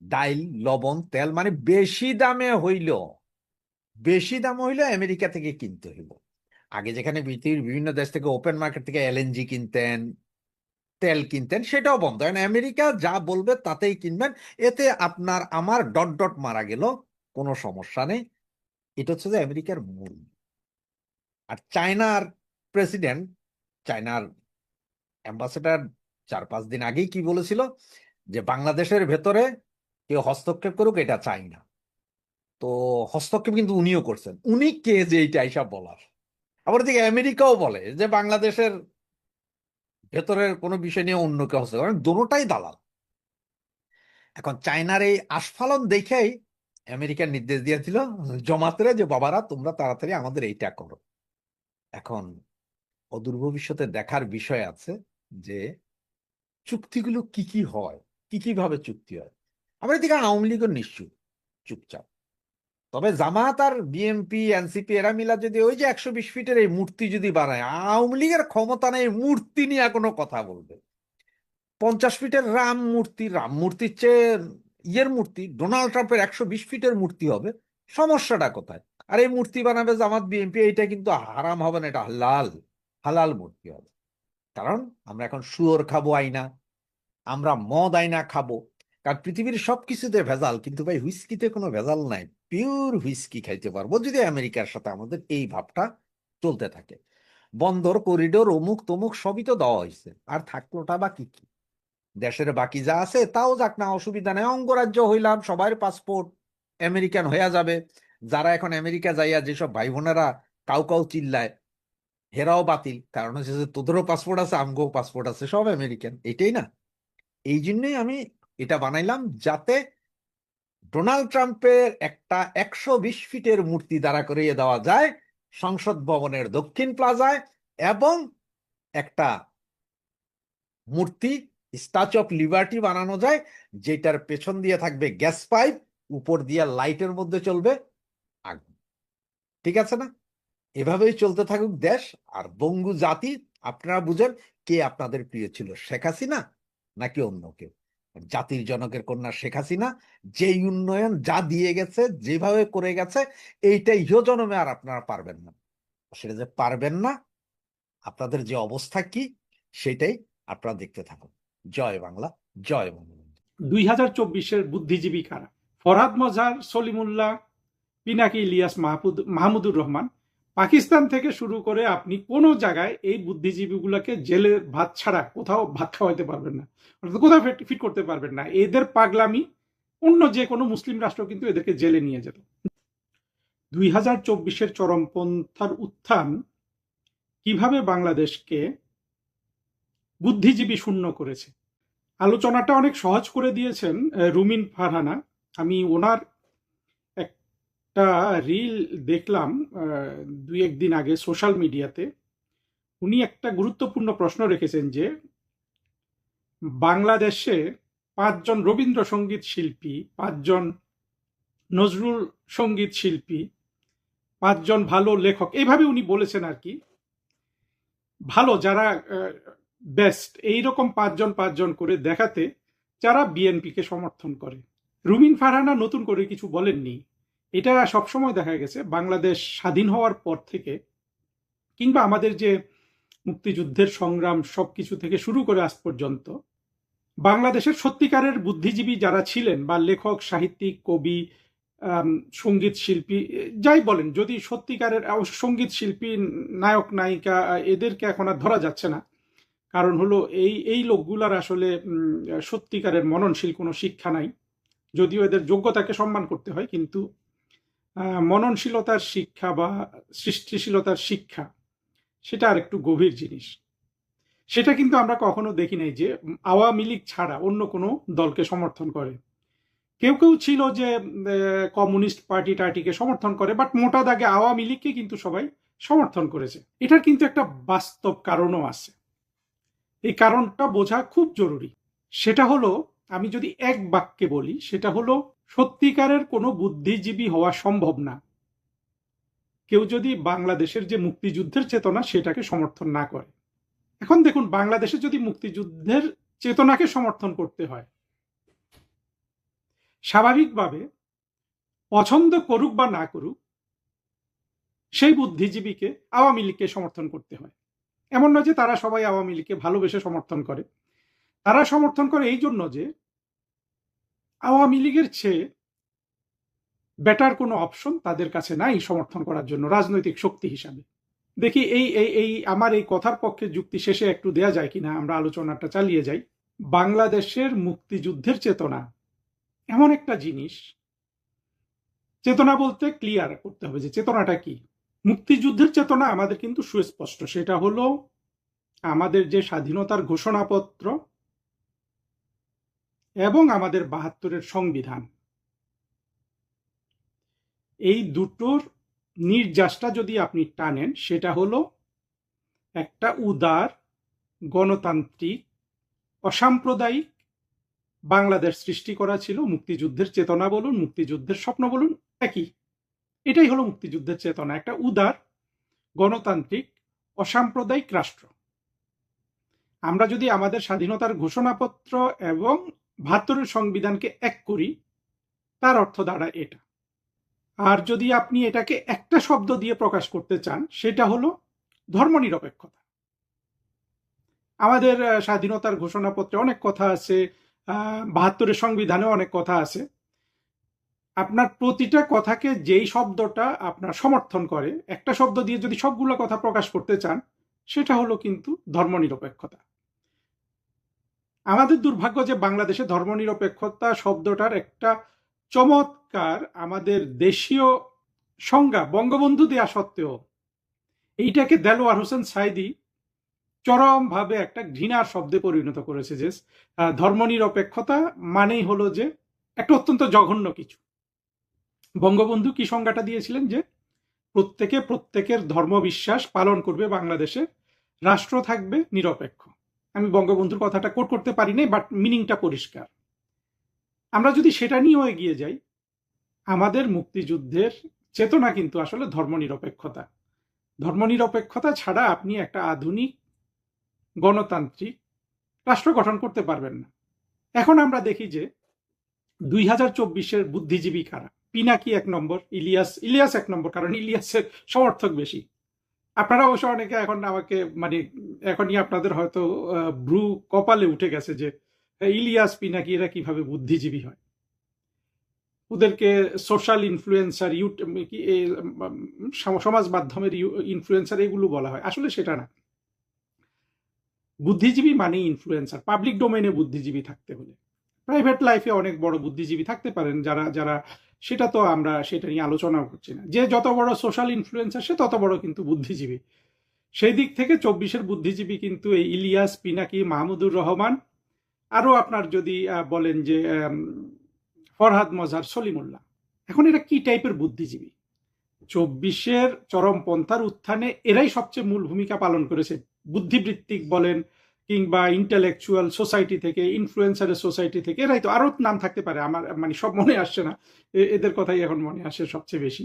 ডাইল, লবণ, তেল, মানে বেশি দাম হইল আমেরিকা থেকে কিনতে হইব। আগে যেখানে পৃথিবীর বিভিন্ন দেশ থেকে ওপেন মার্কেট থেকে এলএনজি কিনতেন, তেল কিনতেন, সেটাও বন্ধ। কারণ আমেরিকা যা বলবে তাতেই কিনবেন, এতে আপনার আমার ডট ডট মারা গেল, কোনো সমস্যা নেই। এটা হচ্ছে যে আমেরিকার মূল। আর চায়নার প্রেসিডেন্ট, চায়নার অ্যাম্বাসেডার 4-5 দিন আগেই কি বলেছিল, যে বাংলাদেশের ভেতরে কেউ হস্তক্ষেপ করুক এটা চাই না। তো হস্তক্ষেপ কিন্তু উনিও করছেন। উনি কে যে এইটা হিসাব বলার? আবার দিকে আমেরিকাও বলে যে বাংলাদেশের ভেতরের কোনো বিষয় নিয়ে অন্য কেউ হচ্ছে, কারণ দোনোটাই দালাল। এখন চায়নার এই আস্ফালন দেখেই আমেরিকার নির্দেশ দিয়েছিল জমাতেরা, যে বাবারা তোমরা তাড়াতাড়ি আমাদের এইটা করো। এখন অদূর ভবিষ্যতে দেখার বিষয় আছে যে চুক্তিগুলো কি কি হয়, কি কি ভাবে চুক্তি হয়। আবার এদিকে আওয়ামী লীগও নিশ্চুপ, চুপচাপ। তবে জামাত আর বিএনপি এনসিপি এরা মিলা যদি ওই যে 120 ফিটের এই মূর্তি যদি বানায়, আওয়ামী লীগের ক্ষমতা নেই মূর্তি নিয়ে কোনো কথা বলবে। 50 ফিটের রাম মূর্তির চেয়ে মূর্তি ডোনাল্ড ট্রাম্পের 120 ফিটের মূর্তি হবে, সমস্যাটা কোথায়? আর এই মূর্তি বানাবে জামাত বিএনপি, এইটা কিন্তু হারাম হবে না, এটা হালাল মূর্তি হবে। কারণ আমরা এখন শুয়োর খাবো আইনা, আমরা মদ আইনা খাবো, কারণ পৃথিবীর সবকিছুতে ভেজাল, কিন্তু ভাই হুইস্কিতে কোনো ভেজাল নাই। পিওর হুইস্কি খাইতে পারবো যদি আমেরিকার সাথে আমাদের এই ভাবটা চলতে থাকে। বন্দর করিডোর অমুক তমুক সবই তো দেওয়া হয়েছে, আর থাকলোটা বা কি কি? দেশের বাকি যা আছে তাও যাক না, অসুবিধা নেই, অঙ্গরাজ্য হইলাম, সবার পাসপোর্ট আমেরিকান হইয়া যাবে। যারা এখন আমেরিকা যাইয়া যেসব ভাই বোনেরা কাউ কাউ চিল্লায়, হেরাও বাতিল, কারণ হচ্ছে যে তোদেরও পাসপোর্ট আছে, আমগো পাসপোর্ট আছে, সব আমেরিকান, এটাই না? এই জন্যই আমি এটা বানাইলাম, যাতে ডোনাল্ড ট্রাম্পের একটা 120 ফিটের মূর্তি দাঁড়া করিয়ে দেওয়া যায় সংসদ ভবনের দক্ষিণ প্লাজায়, এবং একটা মূর্তি স্ট্যাচু অফ লিবার্টি বানানো যায়, যেটার পেছন দিয়ে থাকবে গ্যাস পাইপ, উপর দিয়ে লাইটের মধ্যে চলবে আগুন। ঠিক আছে না? এভাবেই চলতে থাকুক দেশ। আর বঙ্গু জাতি, আপনারা বুঝেন কে আপনাদের প্রিয় ছিল, শেখ হাসিনা নাকি অন্য কেউ? জাতির জনকের কন্যা শেখ হাসিনা যেই উন্নয়ন যা দিয়ে গেছে, যেভাবে করে গেছে, এইটাই ইহ জন্মে আর আপনারা পারবেন না। সেটা যে পারবেন না, আপনাদের যে অবস্থা কি, সেটাই আপনারা দেখতে থাকুন। জয় বাংলা, জয় বঙ্গবন্ধু। 2024-এর বুদ্ধিজীবী কারা? ফরহাদ মজহার, সলিমুল্লাহ, পিনাকি ইলিয়াস, মাহমুদুর রহমান। পাকিস্তান থেকে শুরু করে আপনি কোনো জায়গায় এই বুদ্ধিজীবীগুলোকে জেলে ভাত ছাড়া কোথাও ভাত খাওয়াইতে পারবেন না, অর্থাৎ কোথাও ফিট করতে পারবেন না। এদের পাগলামি অন্য যে কোনো মুসলিম রাষ্ট্র কিন্তু এদেরকে জেলে নিয়ে যেত। 2024-এর চরমপন্থার উত্থান কিভাবে বাংলাদেশকে বুদ্ধিজীবী শূন্য করেছে, আলোচনাটা অনেক সহজ করে দিয়েছেন রুমিন ফারহানা। আমি ওনার একটা রিল দেখলাম 2-1 দিন আগে সোশ্যাল মিডিয়াতে। উনি একটা গুরুত্বপূর্ণ প্রশ্ন রেখেছেন যে বাংলাদেশে 5 জন রবীন্দ্রসঙ্গীত শিল্পী, 5 জন নজরুল সঙ্গীত শিল্পী, 5 জন ভালো লেখক, এইভাবে উনি বলেছেন আর কি, ভালো যারা বেস্ট, এইরকম 5 জন করে দেখাতে, যারা বিএনপিকে সমর্থন করে। রুমিন ফারহানা নতুন করে কিছু বলেননি। এটা সবসময় দেখা গেছে বাংলাদেশ স্বাধীন হওয়ার পর থেকে, কিংবা আমাদের যে মুক্তিযুদ্ধের সংগ্রাম সবকিছু থেকে শুরু করে আজ পর্যন্ত, বাংলাদেশের সত্যিকারের বুদ্ধিজীবী যারা ছিলেন, বা লেখক, সাহিত্যিক, কবি, সঙ্গীত শিল্পী, যাই বলেন, যদি সত্যিকারের সঙ্গীত শিল্পী, নায়ক নায়িকা, এদেরকে এখন আর ধরা যাচ্ছে না। কারণ হলো এই লোকগুলার আসলে সত্যিকারের মননশীল কোনো শিক্ষা নাই। যদিও এদের যোগ্যতাকে সম্মান করতে হয়, কিন্তু মননশীলতার শিক্ষা বা সৃষ্টিশীলতার শিক্ষা, সেটা আর একটু গভীর জিনিস। সেটা কিন্তু আমরা কখনো দেখি নাই যে আওয়ামী লীগ ছাড়া অন্য কোনো দলকে সমর্থন করে। কেউ কেউ ছিল যে কমিউনিস্ট পার্টি টার্টিকে সমর্থন করে, বাট মোটা দাগে আওয়ামী লীগকে কিন্তু সবাই সমর্থন করেছে। এটার কিন্তু একটা বাস্তব কারণও আছে। এই কারণটা বোঝা খুব জরুরি। সেটা হলো, আমি যদি এক বাক্যে বলি, সেটা হলো সত্যিকারের কোনো বুদ্ধিজীবী হওয়া সম্ভব না কেউ যদি বাংলাদেশের যে মুক্তিযুদ্ধের চেতনা সেটাকে সমর্থন না করে। এখন দেখুন, বাংলাদেশে যদি মুক্তিযুদ্ধের চেতনাকে সমর্থন করতে হয়, স্বাভাবিকভাবে পছন্দ করুক বা না করুক, সেই বুদ্ধিজীবীকে আওয়ামী লীগকে সমর্থন করতে হয়। এমন নয় যে তারা সবাই আওয়ামী লীগকে ভালোবেসে সমর্থন করে। তারা সমর্থন করে এই জন্য যে আওয়ামী লীগের চেয়ে বেটার কোনো অপশন তাদের কাছে নাই সমর্থন করার জন্য রাজনৈতিক শক্তি হিসাবে। দেখি এই আমার এই কথার পক্ষে যুক্তি শেষে একটু দেয়া যায় কিনা, আমরা আলোচনাটা চালিয়ে যাই। বাংলাদেশের মুক্তিযুদ্ধের চেতনা এমন একটা জিনিস, চেতনা বলতে ক্লিয়ার করতে হবে যে চেতনাটা কি। মুক্তিযুদ্ধের চেতনা আমাদের কিন্তু সুস্পষ্ট, সেটা হলো আমাদের যে স্বাধীনতার ঘোষণাপত্র এবং আমাদের 72-এর সংবিধান, এই দুটোর নির্যাসটা যদি আপনি টানেন, সেটা হলো একটা উদার, গণতান্ত্রিক, অসাম্প্রদায়িক বাংলাদেশ সৃষ্টি করা ছিল। মুক্তিযুদ্ধের চেতনা বলুন, মুক্তিযুদ্ধের স্বপ্ন বলুন, একই। এটাই হলো মুক্তিযুদ্ধের চেতনা, একটা উদার, গণতান্ত্রিক, অসাম্প্রদায়িক রাষ্ট্র। আমরা যদি আমাদের স্বাধীনতার ঘোষণাপত্র এবং 72-এর সংবিধানকে এক করি, তার অর্থ দাঁড়ায় এটা। আর যদি আপনি এটাকে একটা শব্দ দিয়ে প্রকাশ করতে চান, সেটা হলো ধর্মনিরপেক্ষতা। আমাদের স্বাধীনতার ঘোষণাপত্রে অনেক কথা আছে, 72-এর সংবিধানেও অনেক কথা আছে। আপনার প্রতিটা কথাকে যেই শব্দটা আপনার সমর্থন করে, একটা শব্দ দিয়ে যদি সবগুলো কথা প্রকাশ করতে চান, সেটা হলো কিন্তু ধর্মনিরপেক্ষতা। আমাদের দুর্ভাগ্য যে বাংলাদেশে ধর্মনিরপেক্ষতা শব্দটার একটা চমৎকার আমাদের দেশীয় সংজ্ঞা বঙ্গবন্ধু দেয়া সত্ত্বেও এইটাকে দেলোয়ার হোসেন সাইদি চরমভাবে একটা ঘৃণার শব্দে পরিণত করেছে, যে ধর্মনিরপেক্ষতা মানেই হলো যে একটা অত্যন্ত জঘন্য কিছু। বঙ্গবন্ধু কি সংজ্ঞাটা দিয়েছিলেন, যে প্রত্যেকে প্রত্যেকের ধর্মবিশ্বাস পালন করবে, বাংলাদেশে রাষ্ট্র থাকবে নিরপেক্ষ। আমি বঙ্গবন্ধুর কথাটা কোট করতে পারি নাই, বাট মিনিংটা পরিষ্কার। আমরা যদি সেটা নিয়েও এগিয়ে যাই, আমাদের মুক্তিযুদ্ধের চেতনা কিন্তু আসলে ধর্মনিরপেক্ষতা। ধর্মনিরপেক্ষতা ছাড়া আপনি একটা আধুনিক গণতান্ত্রিক রাষ্ট্র গঠন করতে পারবেন না। এখন আমরা দেখি যে 2024-এর বুদ্ধিজীবী কারা। পিনাকি 1 নম্বর, ইলিয়াস 1 নম্বর, কারণ ইলিয়াসের সমর্থক বেশি। আপনারা অবশ্য অনেকে এখন আমাকে মানে এখনই আপনাদের হয়তো ব্রু কপালে উঠে গেছে যে ইলিয়াস পিনাকি এরা কিভাবে বুদ্ধিজীবী হয়। ওদেরকে সোশ্যাল ইনফ্লুয়েন্সার, সমাজ মাধ্যমের ইনফ্লুয়েন্সার এগুলো বলা হয়। আসলে সেটা না। বুদ্ধিজীবী মানে ইনফ্লুয়েন্সার। পাবলিক ডোমেইনে বুদ্ধিজীবী থাকতে হলে, প্রাইভেট লাইফে অনেক বড় বুদ্ধিজীবী থাকতে পারেন, যারা সেটা তো আমরা সেটা নিয়ে আলোচনাও করছি না। যে যত বড় সোশ্যাল ইনফ্লুয়েন্সার সে তত বড় কিন্তু বুদ্ধিজীবী। সেই দিক থেকে 24-এর বুদ্ধিজীবী কিন্তু এই ইলিয়াস, পিনাকি, মাহমুদুর রহমান, আরো আপনার যদি বলেন যে ফরহাদ মজহার, সলিমুল্লাহ। এখন এরা কি টাইপের বুদ্ধিজীবী? 24-এর চরমপন্থার উত্থানে এরাই সবচেয়ে মূল ভূমিকা পালন করেছে। বুদ্ধিবৃত্তিক বলেন কিংবা ইন্টেলেকচুয়াল সোসাইটি থেকে, ইনফ্লুয়েন্সারের সোসাইটি থেকে, এরাই তো, আরো নাম থাকতে পারে, আমার মানে সব মনে আসছে না, এদের কথাই এখন মনে আসে সবচেয়ে বেশি।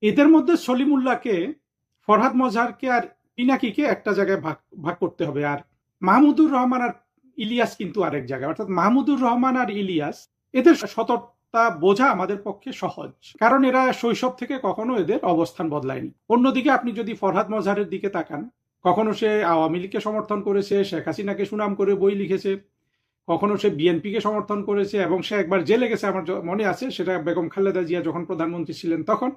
এদের মধ্যে সলিমুল্লাহকে, ফরহাদ মজহারকে আর পিনাকিকে একটা জায়গায় ভাগ করতে হবে, আর মাহমুদুর রহমান আর ইলিয়াস কিন্তু আরেক জায়গায়। অর্থাৎ মাহমুদুর রহমান আর ইলিয়াস, এদের সততা বোঝা আমাদের পক্ষে সহজ, কারণ এরা শৈশব থেকে কখনো এদের অবস্থান বদলায়নি। অন্যদিকে আপনি যদি ফরহাদ মজহারের দিকে তাকান, কখনো সে আওয়ামী লীগকে সমর্থন করেছে, শেখ হাসিনাকে সুনাম করে বই লিখেছে, কখনো সে বিএনপিকে সমর্থন করেছে, এবং সে একবার জেলে গেছে, আমার মনে আছে, সেটা বেগম খালেদা জিয়া যখন প্রধানমন্ত্রী ছিলেন তখন।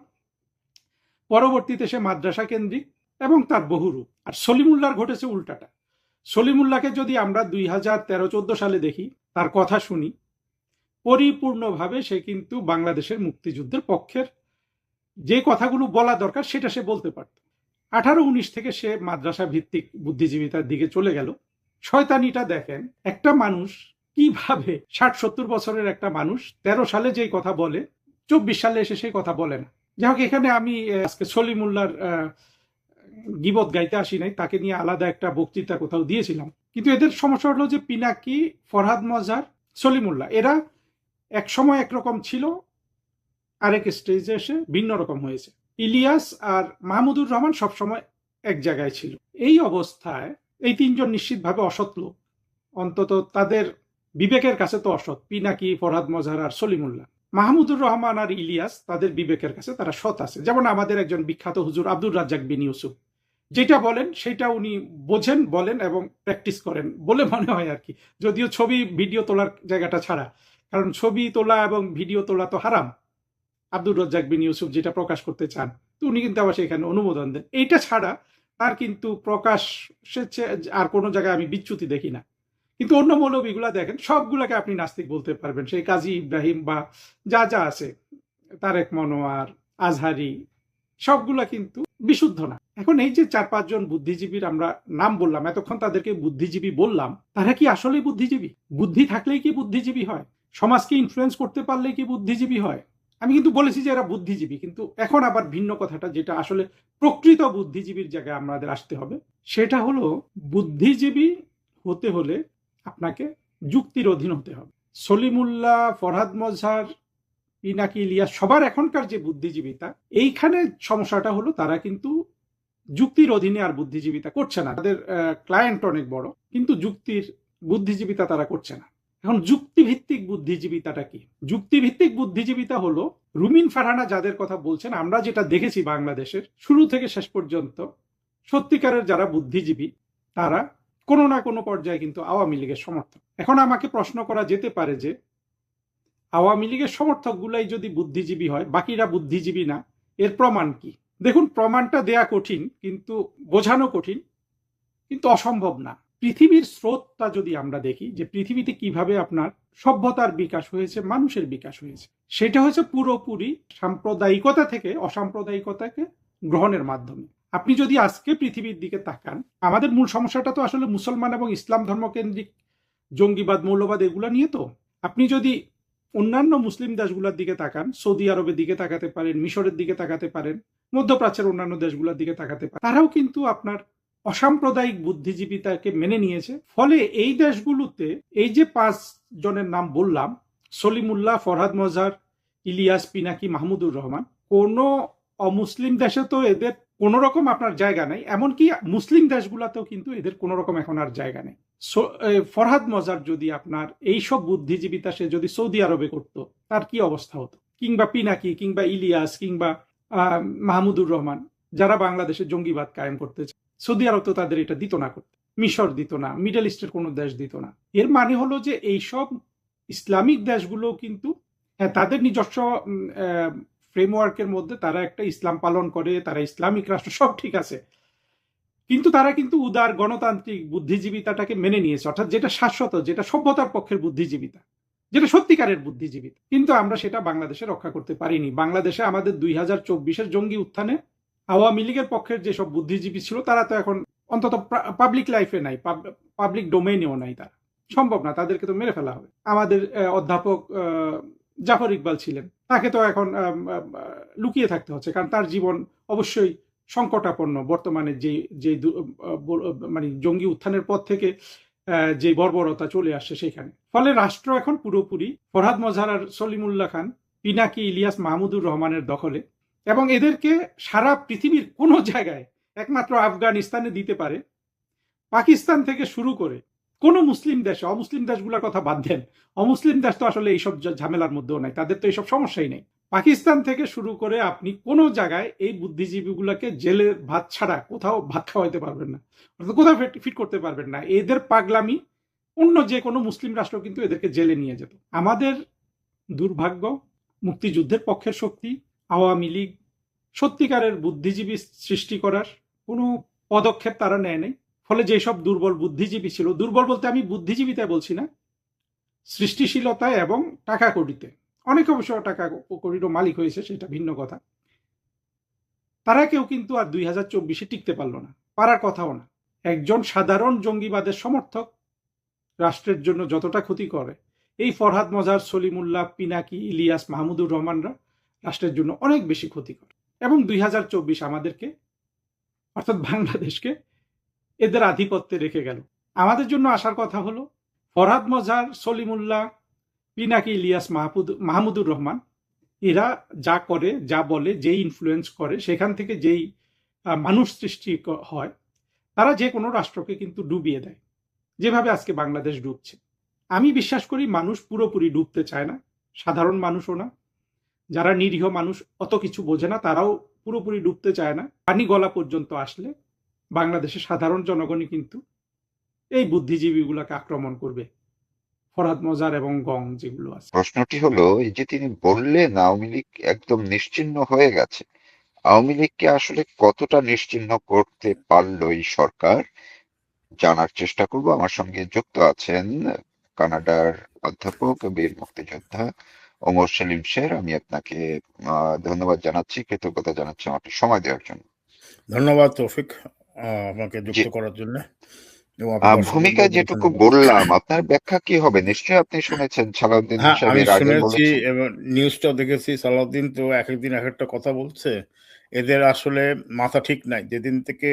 পরবর্তীতে সে মাদ্রাসা কেন্দ্রিক এবং তার বহুরূপ। আর সলিমুল্লাহর ঘটেছে উল্টাটা। সলিমুল্লাহকে যদি আমরা 2013-14 সালে দেখি, তার কথা শুনি, পরিপূর্ণভাবে সে কিন্তু বাংলাদেশের মুক্তিযুদ্ধের পক্ষের যে কথাগুলো বলা দরকার সেটা সে বলতে পারত। 18-19 থেকে সে মাদ্রাসা ভিত্তিক বুদ্ধিজীবিতার দিকে চলে গেল। শয়তানিটা দেখেন, একটা মানুষ কিভাবে 60-70 বছরের একটা মানুষ 13 সালে যেই কথা বলে 24 সালে এসে সেই কথা বলে না। যাই হোক, এখানে আমি আজকে সলিমুল্লাহর গীবত গাইতে আসি নাই, তাকে নিয়ে আলাদা একটা বক্তৃতা কোথাও দিয়েছিলাম। কিন্তু এদের সমস্যা হলো যে পিনাকি, ফরহাদ মজহার, সলিমুল্লাহ এরা এক সময় একরকম ছিল, আরেক স্টেজে এসে ভিন্ন রকম হয়েছে। ইলিয়াস আর মাহমুদুর রহমান সবসময় এক জায়গায় ছিল। এই অবস্থায় এই তিনজন নিশ্চিতভাবে অসৎ লোক, অন্তত তাদের বিবেকের কাছে তো অসৎ। পিনাকি, ফরহাদ মজহার আর সলিমুল্লাহ। মাহমুদুর রহমান আর ইলিয়াস তাদের বিবেকের কাছে তারা সৎ আছে। যেমন আমাদের একজন বিখ্যাত হুজুর আব্দুর রাজ্জাক বিন ইউসুফ, যেটা বলেন সেটা উনি বোঝেন, বলেন এবং প্র্যাকটিস করেন বলে মনে হয় আর কি। যদিও ছবি ভিডিও তোলার জায়গাটা ছাড়া, কারণ ছবি তোলা এবং ভিডিও তোলা তো হারাম। আব্দুর রাজ্জাক বিন ইউসুফ যেটা প্রকাশ করতে চান, তো উনি কিন্তু আবার সেখানে অনুমোদন দেন। এইটা ছাড়া তার কিন্তু প্রকাশ আর কোনো জায়গায় আমি বিচ্যুতি দেখি না। কিন্তু অন্য মৌলবীগুলা দেখেন, সবগুলাকে আপনি নাস্তিক বলতে পারবেন। সেই কাজী ইব্রাহিম বা যা যা আছে, তারেক মনোয়ার, আজহারি, সবগুলা কিন্তু বিশুদ্ধ না। এখন এই যে 4-5 জন বুদ্ধিজীবীর আমরা নাম বললাম, এতক্ষণ তাদেরকে বুদ্ধিজীবী বললাম, তারা কি আসলেই বুদ্ধিজীবী? বুদ্ধি থাকলেই কি বুদ্ধিজীবী হয়? সমাজকে ইনফ্লুয়েন্স করতে পারলেই কি বুদ্ধিজীবী হয়? আমি কিন্তু বলেছি যে এরা বুদ্ধিজীবী, কিন্তু এখন আবার ভিন্ন কথাটা, যেটা আসলে প্রকৃত বুদ্ধিজীবীর জায়গায় আমাদের আসতে হবে, সেটা হলো বুদ্ধিজীবী হতে হলে আপনাকে যুক্তির অধীন হতে হবে। সলিমুল্লাহ, ফরহাদ মজহার, পিনাকি, ইলিয়াস, সবার এখনকার যে বুদ্ধিজীবিতা, এইখানে সমস্যাটা হলো তারা কিন্তু যুক্তির অধীনে আর বুদ্ধিজীবিতা করছে না। তাদের ক্লায়েন্ট অনেক বড়, কিন্তু যুক্তির বুদ্ধিজীবিতা তারা করছে না। এখন যুক্তিভিত্তিক বুদ্ধিজীবিতাটা কি? যুক্তিভিত্তিক বুদ্ধিজীবিতা হলো রুমিন ফারহানা যাদের কথা বলছেন, আমরা যেটা দেখেছি বাংলাদেশের শুরু থেকে শেষ পর্যন্ত, সত্যিকারের যারা বুদ্ধিজীবী তারা কোনো না কোনো পর্যায়ে কিন্তু আওয়ামী লীগের সমর্থক। এখন আমাকে প্রশ্ন করা যেতে পারে যে আওয়ামী লীগের সমর্থকগুলাই যদি বুদ্ধিজীবী হয়, বাকিরা বুদ্ধিজীবী না, এর প্রমাণ কি? দেখুন, প্রমাণটা দেয়া কঠিন, কিন্তু বোঝানো কঠিন, কিন্তু অসম্ভব না। পৃথিবীর স্রোতটা যদি আমরা দেখি যে পৃথিবীতে কিভাবে আপনার সভ্যতার বিকাশ হয়েছে, মানুষের বিকাশ হয়েছে, সেটা হচ্ছে পুরোপুরি সাম্প্রদায়িকতা থেকে অসাম্প্রদায়িকতাকে গ্রহণের মাধ্যমে। আপনি যদি আজকে পৃথিবীর দিকে তাকান, আমাদের মূল সমস্যাটা তো আসলে মুসলমান এবং ইসলাম ধর্মকেন্দ্রিক জঙ্গিবাদ, মৌলবাদ এগুলো নিয়ে। তো আপনি যদি অন্যান্য মুসলিম দেশগুলোর দিকে তাকান, সৌদি আরবের দিকে তাকাতে পারেন, মিশরের দিকে তাকাতে পারেন, মধ্যপ্রাচ্যের অন্যান্য দেশগুলোর দিকে তাকাতে পারেন, তারাও কিন্তু আপনার অসাম্প্রদায়িক বুদ্ধিজীবিতাকে মেনে নিয়েছে। ফলে এই দেশগুলোতে এই যে 5 জনের নাম বললাম, সলিমুল্লাহ, ফরহাদ মজহার, ইলিয়াস, পিনাকি, মাহমুদুর রহমান, কোন অমুসলিম দেশে তো এদের কোন রকম আপনার জায়গা নেই, এমনকি মুসলিম দেশগুলোতেও কিন্তু এদের কোন রকম এখন আর জায়গা নেই। ফরহাদ মজহার যদি আপনার এইসব বুদ্ধিজীবিতা সে যদি সৌদি আরবে করত, তার কি অবস্থা হতো? কিংবা পিনাকি, কিংবা ইলিয়াস, কিংবা মাহমুদুর রহমান, যারা বাংলাদেশে জঙ্গিবাদ কায়েম করতে চায়, সৌদি আরব তো তাদের এটা দিত না করতে, মিশর দিত না, মিডল ইস্টের কোনো দেশ দিত না। এর মানে হলো যে এইসব ইসলামিক দেশগুলো কিন্তু তাদের নিজস্ব ফ্রেমওয়ার্কের মধ্যে তারা একটা ইসলাম পালন করে, তারা ইসলামিক রাষ্ট্র, সব ঠিক আছে, কিন্তু তারা কিন্তু উদার গণতান্ত্রিক বুদ্ধিজীবিতাটাকে মেনে নিয়েছে, অর্থাৎ যেটা শাশ্বত, যেটা সভ্যতার পক্ষের বুদ্ধিজীবিতা, যেটা সত্যিকারের বুদ্ধিজীবিতা। কিন্তু আমরা সেটা বাংলাদেশে রক্ষা করতে পারিনি। বাংলাদেশে আমাদের 2024-এর জঙ্গি উত্থানে আওয়ামী লীগের পক্ষের যেসব বুদ্ধিজীবী ছিল, তারা তো এখন অন্তত পাবলিক লাইফে নাই, পাবলিক ডোমেইনেও নাই, তারা সম্ভব না, তাদেরকে তো মেরে ফেলা হবে। আমাদের অধ্যাপক জাফর ইকবাল ছিলেন, তাকে তো এখন লুকিয়ে থাকতে হচ্ছে, কারণ তার জীবন অবশ্যই সংকটাপন্ন বর্তমানে যে মানে জঙ্গি উত্থানের পর থেকে যে বর্বরতা চলে আসছে সেখানে। ফলে রাষ্ট্র এখন পুরোপুরি ফরহাদ মজহার আর সলিমুল্লাহ খান, পিনাকি, ইলিয়াস, মাহমুদুর রহমানের দখলে, এবং এদেরকে সারা পৃথিবীর কোনো জায়গায়, একমাত্র আফগানিস্তানে দিতে পারে। পাকিস্তান থেকে শুরু করে কোন মুসলিম দেশে, অমুসলিম দেশগুলোর কথা বাদ দেন, অমুসলিম দেশ তো আসলে এইসব ঝামেলার মধ্যেও নাই, তাদের তো এইসব সমস্যাই নেই। পাকিস্তান থেকে শুরু করে আপনি কোনো জায়গায় এই বুদ্ধিজীবীগুলোকে জেলের ভাত ছাড়া কোথাও ভাত খাওয়াইতে পারবেন না, কোথাও ফিট করতে পারবেন না। এদের পাগলামি অন্য যে কোনো মুসলিম রাষ্ট্র কিন্তু এদেরকে জেলে নিয়ে যেত। আমাদের দুর্ভাগ্য, মুক্তিযুদ্ধের পক্ষের শক্তি আওয়ামী লীগ সত্যিকারের বুদ্ধিজীবী সৃষ্টি করার কোনো পদক্ষেপ তারা নেয় নাই। ফলে যেসব দুর্বল বুদ্ধিজীবী ছিল, দুর্বল বলতে আমি বুদ্ধিজীবিতায় বলছি না, সৃষ্টিশীলতায় এবং টাকা কড়িতে, অনেকে অবশ্য টাকা কড়িরও মালিক হয়েছে, সেটা ভিন্ন কথা, তারা কেউ কিন্তু আর 2024-এ টিকতে পারলো না, পারার কথাও না। একজন সাধারণ জঙ্গিবাদের সমর্থক রাষ্ট্রের জন্য যতটা ক্ষতি করে, এই ফরহাদ মজহার, সলিমুল্লাহ, পিনাকি, ইলিয়াস, মাহমুদুর রহমানরা রাষ্ট্রের জন্য অনেক বেশি ক্ষতি করে। এবং 2024 আমাদেরকে, অর্থাৎ বাংলাদেশকে এদের আধিপত্যে রেখে গেল। আমাদের জন্য আসার কথা হলো ফরহাদ মজহার, সলিমুল্লাহ, পিনাকি, ইলিয়াস, মাহমুদুর রহমান, এরা যা করে, যা বলে, যেই ইনফ্লুয়েন্স করে, সেখান থেকে যেই মানুষ সৃষ্টি হয়, তারা যে কোনো রাষ্ট্রকে কিন্তু ডুবিয়ে দেয়, যেভাবে আজকে বাংলাদেশ ডুবছে। আমি বিশ্বাস করি মানুষ পুরোপুরি ডুবতে চায় না, সাধারণ মানুষও না, যারা নিরীহ মানুষ অত কিছু বোঝে না, তারাও পুরোপুরি ডুবতে চায় না। পানি গলা পর্যন্ত আসলে বাংলাদেশের সাধারণ জনগণই কিন্তু এই বুদ্ধিজীবীগুলোকে আক্রমণ করবে, ফরহাদ মজহার এবং গং যেগুলো আছে। প্রশ্নটি হলো, এই যে তিনি বললেন আওয়ামী লীগ একদম নিশ্চিহ্ন হয়ে গেছে, আওয়ামী লীগকে আসলে কতটা নিশ্চিহ্ন করতে পারলো এই সরকার, জানার চেষ্টা করব। আমার সঙ্গে যুক্ত আছেন কানাডার অধ্যাপক, বীর মুক্তিযোদ্ধা ওমর সেলিম শের। আমি আপনাকে ধন্যবাদ জানাচ্ছি, কৃতজ্ঞতা জানাচ্ছি আমাকে সময় দেওয়ার জন্য। ধন্যবাদ তৌফিক, আমাকে যুক্ত করার জন্য। ভূমিকা যেটুকু বললাম, আপনার ব্যাখ্যা কি হবে? নিশ্চয়ই আপনি শুনেছেন সালাউদ্দিন হ্যাঁ, সাহেব আমি এর আগে শুনেছি বলেছেন। এবং নিউজটা দেখেছি। সালাউদ্দিন তো এক একদিন এক একটা কথা বলছে, এদের আসলে মাথা ঠিক নাই। যেদিন থেকে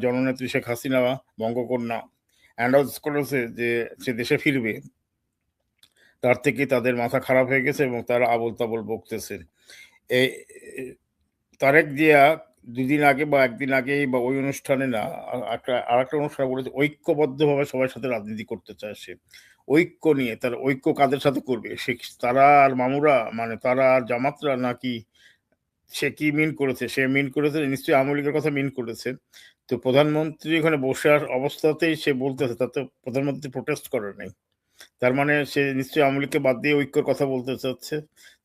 জননেত্রী শেখ হাসিনা বঙ্গকন্যা অ্যানাউন্স করেছে যে সে দেশে ফিরবে, তার থেকে তাদের মাথা খারাপ হয়ে গেছে এবং তারা আবল তাবল বকতেছে। এই তারেক জিয়া দুদিন আগে বা একদিন আগেই বা ওই অনুষ্ঠানে না, আর একটা অনুষ্ঠানে বলেছে ঐক্যবদ্ধভাবে সবার সাথে রাজনীতি করতে চায় সে। ঐক্য নিয়ে, তার ঐক্য কাদের সাথে করবে? সে তারা আর মামুরা, মানে তারা আর জামাতরা, নাকি সে কি মিন করেছে? সে মিন করেছে নিশ্চয়ই আওয়ামী লীগের কথা মিন করেছে। তো প্রধানমন্ত্রী এখানে বসে অবস্থাতেই সে বলতেছে, তাতে প্রধানমন্ত্রী প্রোটেস্ট করে নাই। তার মানে সে নিশ্চয়ই আওয়ামী লীগকে বাদ দিয়ে ঐক্যর কথা বলতে চাচ্ছে।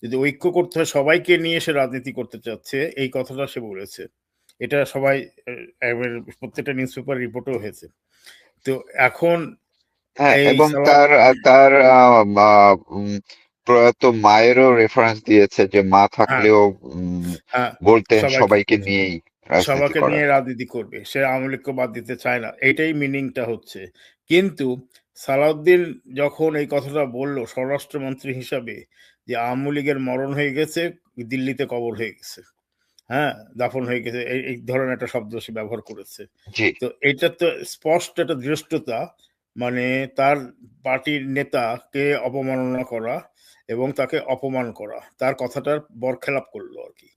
যদি ঐক্য করতে হয় সবাইকে নিয়ে সে রাজনীতি করতে চাচ্ছে, এই কথাটা সে বলেছে। এটা সবাই একবার প্রত্যেকটা নিউজ পেপার রিপোর্টও হয়েছে। তো এখন হ্যাঁ, এই এবং সালাদ তার তার প্রয়াত মায়েরও রেফারেন্স দিয়েছে যে মা হ্যাঁ থাকলেও হ্যাঁ বলতেন সবাইকে সবাইকে নিয়েই রাজনীতি সবাইকে করার। নিয়ে রাজনীতি করবে, সে আওয়ামী লীগকে বাদ দিতে চায় না, এইটাই মিনিংটা হচ্ছে। কিন্তু সালাউদ্দিন যখন এই কথাটা বললো স্বরাষ্ট্রমন্ত্রী হিসাবে, যে আওয়ামী লীগের মরণ হয়ে গেছে, দিল্লিতে কবর হয়ে গেছে, হ্যাঁ দাফন হয়ে গেছে, এই ধরনের একটা শব্দ সে ব্যবহার করেছে। জি, তো এটা তো স্পষ্ট একটা ধৃষ্টতা, মানে তার পার্টির নেতাকে অপমাননা করা এবং তাকে অপমান করা, তার কথাটার বরখেলাপ করলো আর কি।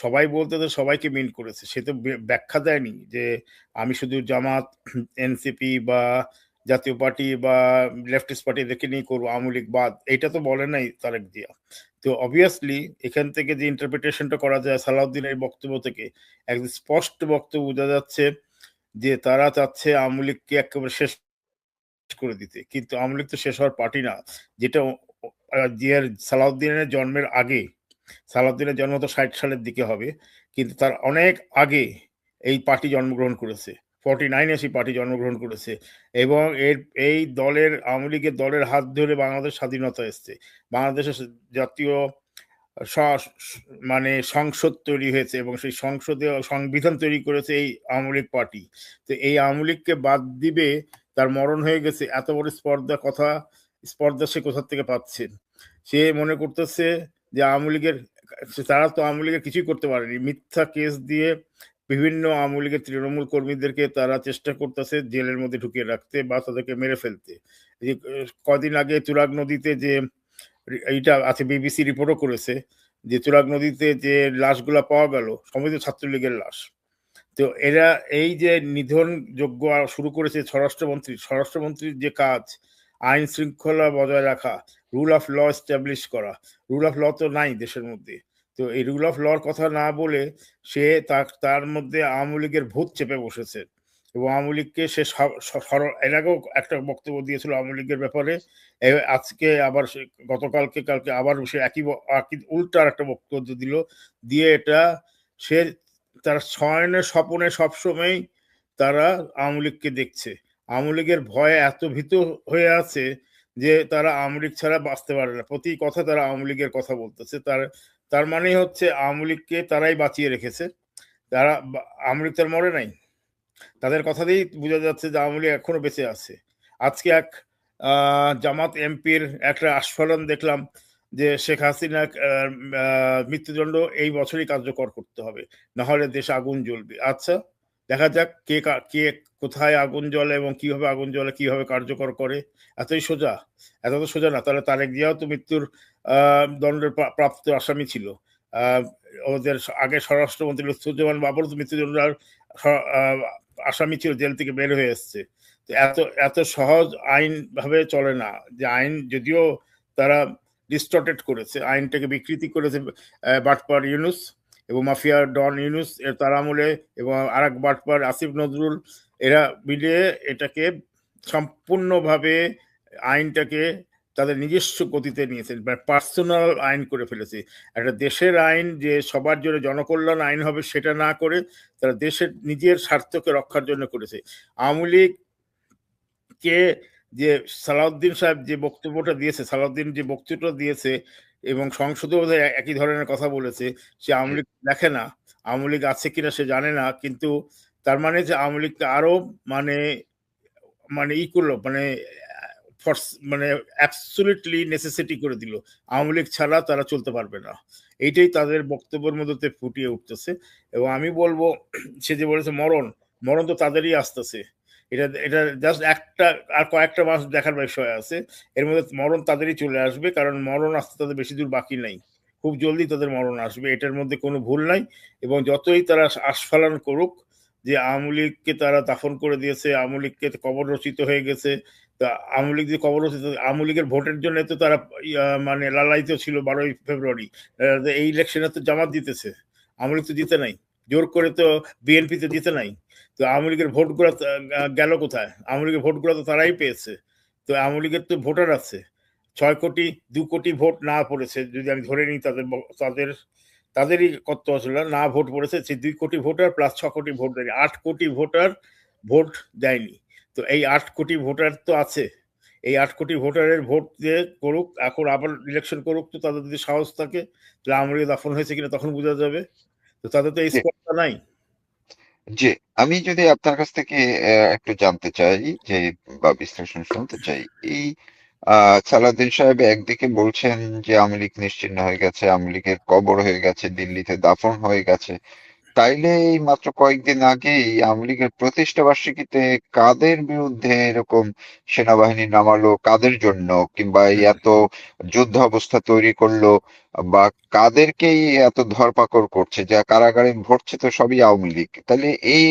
সবাই বলতে তো সবাইকে মিন করেছে, সে তো ব্যাখ্যা দেয়নি যে আমি শুধু জামাত, এনসিপি বা জাতীয় পার্টি বা লেফটিস্ট পার্টি এদেরকে নিয়ে করবো, আওয়ামী লীগ বাদ, এইটা তো বলে নাই তারেক জিয়া। তো অবভিয়াসলি এখান থেকে যে ইন্টারপ্রিটেশনটা করা যায় সালাউদ্দিনের বক্তব্য থেকে, একদম স্পষ্ট বক্তব্য বোঝা যাচ্ছে যে তারা চাচ্ছে আওয়ামী লীগকে একেবারে শেষ করে দিতে। কিন্তু আওয়ামী লীগ তো শেষ হওয়ার পার্টি না, যেটা জিয়ার সালাউদ্দিনের জন্মের আগে, সালাউদ্দিনের জন্ম তো 60 সালের দিকে হবে, কিন্তু তার অনেক আগে এই পার্টি জন্মগ্রহণ করেছে, 49-এ সেই পার্টি জন্মগ্রহণ করেছে। এবং এই দলের, আওয়ামী লীগের দলের হাত ধরে বাংলাদেশ স্বাধীনতা এসছে, বাংলাদেশের জাতীয় মানে সংসদ তৈরি হয়েছে এবং সেই সংসদে সংবিধান তৈরি করেছে এই আওয়ামী লীগ পার্টি। তো এই আওয়ামী লীগকে বাদ দিবে, তার মরণ হয়ে গেছে, এত বড় স্পর্ধা সে কোথা থেকে পাচ্ছে? সে মনে করতেছে যে আওয়ামী লীগের, তারা তো আওয়ামী লীগের কিছুই করতে পারেনি, মিথ্যা কেস দিয়ে বিভিন্ন আওয়ামী লীগের তৃণমূল কর্মীদেরকে তারা চেষ্টা করতেছে জেলের মধ্যে ঢুকিয়ে রাখতে বা তাদেরকে মেরে ফেলতে। এই যে কদিন আগে তুরাগ নদীতে যে এইটা আছে, বিবিসি রিপোর্টও করেছে যে তুরাগ নদীতে যে লাশগুলা পাওয়া গেল সমস্ত ছাত্রলীগের লাশ। তো এরা এই যে নিধন যজ্ঞ শুরু করেছে স্বরাষ্ট্রমন্ত্রীর যে কাজ, আইন শৃঙ্খলা বজায় রাখা, রুল অফ ল এস্টাবলিশ করা, রুল অফ ল তো নাই দেশের মধ্যে। তো এই রুল অফ লর কথা না বলে সে তার মধ্যে আওয়ামী লীগের ভূত চেপে বসেছে এবং আওয়ামী লীগকে সে এর আগেও একটা বক্তব্য দিয়েছিল আওয়ামী লীগের ব্যাপারে, আজকে আবার সে কালকে আবার সে একই উল্টা একটা বক্তব্য দিল, দিয়ে এটা সে তারা শয়নে স্বপনে সবসময় তারা আওয়ামী লীগকে দেখছে, আওয়ামী লীগের ভয়ে এত ভীত হয়ে আছে যে তারা আওয়ামী লীগ ছাড়া বাঁচতে পারে না, প্রতি কথা তারা আওয়ামী লীগের কথা বলতেছে। তার মানে হচ্ছে আওয়ামী লীগকে তারাই বাঁচিয়ে রেখেছে, তারা আওয়ামী লীগ তার মরে নাই, তাদের কথা দিয়েই বোঝা যাচ্ছে যে আওয়ামী লীগ এখনো বেঁচে আছে। আজকে এক জামাত এমপির একটা আস্ফালন দেখলাম যে শেখ হাসিনা মৃত্যুদণ্ড এই বছরই কার্যকর করতে হবে, না হলে দেশে আগুন জ্বলবে। আচ্ছা দেখা যাক কে কোথায় আগুন জ্বলে এবং কিভাবে আগুন জ্বলে, কিভাবে কার্যকর করে। এতই সোজা? এত তো সোজা না। তাহলে তারেক জিয়াও তো মৃত্যুর দণ্ডের প্রাপ্ত আসামি ছিল। ওদের আগে স্বরাষ্ট্রমন্ত্রী লুৎফুজ্জামান বাবরও তো মৃত্যুদণ্ড আসামি ছিল, জেল থেকে বের হয়ে এসছে। তো এত সহজ আইন ভাবে চলে না, যে আইন যদিও তারা ডিস্টর্টেড করেছে, আইনটাকে বিকৃতি করেছে বাটপার ইউনুস এবং মাফিয়া ডন ইউনুস এর তার আমলে, এবং আরেক বাটপার আসিফ নজরুল, এরা মিলিয়ে এটাকে সম্পূর্ণভাবে আইনটাকে তাদের নিজস্ব গতিতে নিয়েছে, পার্সোনাল আইন করে ফেলেছে। একটা দেশের আইন যে সবার জন্য জনকল্যাণ আইন হবে সেটা না করে তারা দেশের নিজের স্বার্থকে রক্ষার জন্য করেছে। আওয়ামী লীগ কে যে সালাউদ্দিন সাহেব যে বক্তব্যটা দিয়েছে, সালাউদ্দিন যে বক্তব্যটা দিয়েছে এবং সংসদে বোধহয় একই ধরনের কথা বলেছে, সে আওয়ামী লীগ দেখে না, আওয়ামী লীগ আছে কিনা সে জানে না, কিন্তু তার মানে যে আওয়ামী লীগকে আরো মানে মানে ই করলো, মানে অ্যাবসলিউটলি নেসেসিটি করে দিল, আওয়ামী লীগ ছাড়া তারা চলতে পারবে না। এইটাই তাদের বক্তব্যের মধ্যে ফুটিয়ে উঠতেছে। এবং আমি বলবো, সে যে বলেছে মরণ তো তাদেরই আসতেছে, এটা জাস্ট আর কয়েকটা মাস দেখার বিষয় আছে, এর মধ্যে মরণ তাদেরই চলে আসবে, কারণ মরণ আসতে তাদের বেশি দূর বাকি নাই, খুব জলদি তাদের মরণ আসবে, এটার মধ্যে কোনো ভুল নাই। এবং যতই তারা আস্ফালন করুক যে আওয়ামী লীগকে তারা দাফন করে দিয়েছে, আওয়ামী লীগকে কবর রচিত হয়ে গেছে, তা আওয়ামী লীগ যে কবর রচিত, আওয়ামী লীগের ভোটের জন্য তো তারা মানে লালায়িত ছিল 12ই ফেব্রুয়ারি, এই ইলেকশনে তো জামাত জিতেছে, আওয়ামী লীগ তো জিতে নাই, জোর করে তো বিএনপি তো জিতে নাই। তো আওয়ামী লীগের ভোটগুলো গেল কোথায়? আওয়ামী লীগের ভোটগুলো তো তারাই পেয়েছে। তো আওয়ামী লীগের তো ভোটার আছে 6 কোটি, 2 কোটি ভোট না পড়েছে যদি আমি ধরে নিই, তাদেরই কত আসলে না ভোট পড়েছে, সেই 2 কোটি ভোটার প্লাস 6 কোটি ভোট দেয়নি, 8 কোটি ভোটার ভোট দেয়নি। তো এই 8 কোটি ভোটার তো আছে, এই 8 কোটি ভোটারের ভোট দিয়ে করুক, এখন আবার ইলেকশন করুক, তো তাদের যদি সাহস থাকে তাহলে আওয়ামী লীগ দাফন হয়েছে কিনা তখন বোঝা যাবে। তো তাদের তো এই জি স্পর্ধা নাই। জি, আমি যদি আপনার কাছ থেকে একটু জানতে চাই যে বা বিশ্লেষণ শুনতে চাই, এই সালাউদ্দিন সাহেব একদিকে বলছেন যে আওয়ামী লীগ নিশ্চিহ্ন হয়ে গেছে, আওয়ামী লীগের কবর হয়ে গেছে, দিল্লিতে দাফন হয়ে গেছে, তাইলে এই মাত্র কয়েকদিন আগেই আওয়ামী লীগের প্রতিষ্ঠা বার্ষিকীতে কাদের বিরুদ্ধে এরকম সেনাবাহিনী নামালো, কাদের জন্য, কিংবা এই এত যুদ্ধ অবস্থা তৈরি করলো, বা কাদেরকেই এত ধরপাকড় করছে, যা কারাগারে ভরছে, তো সবই আওয়ামী লীগ। তাহলে এই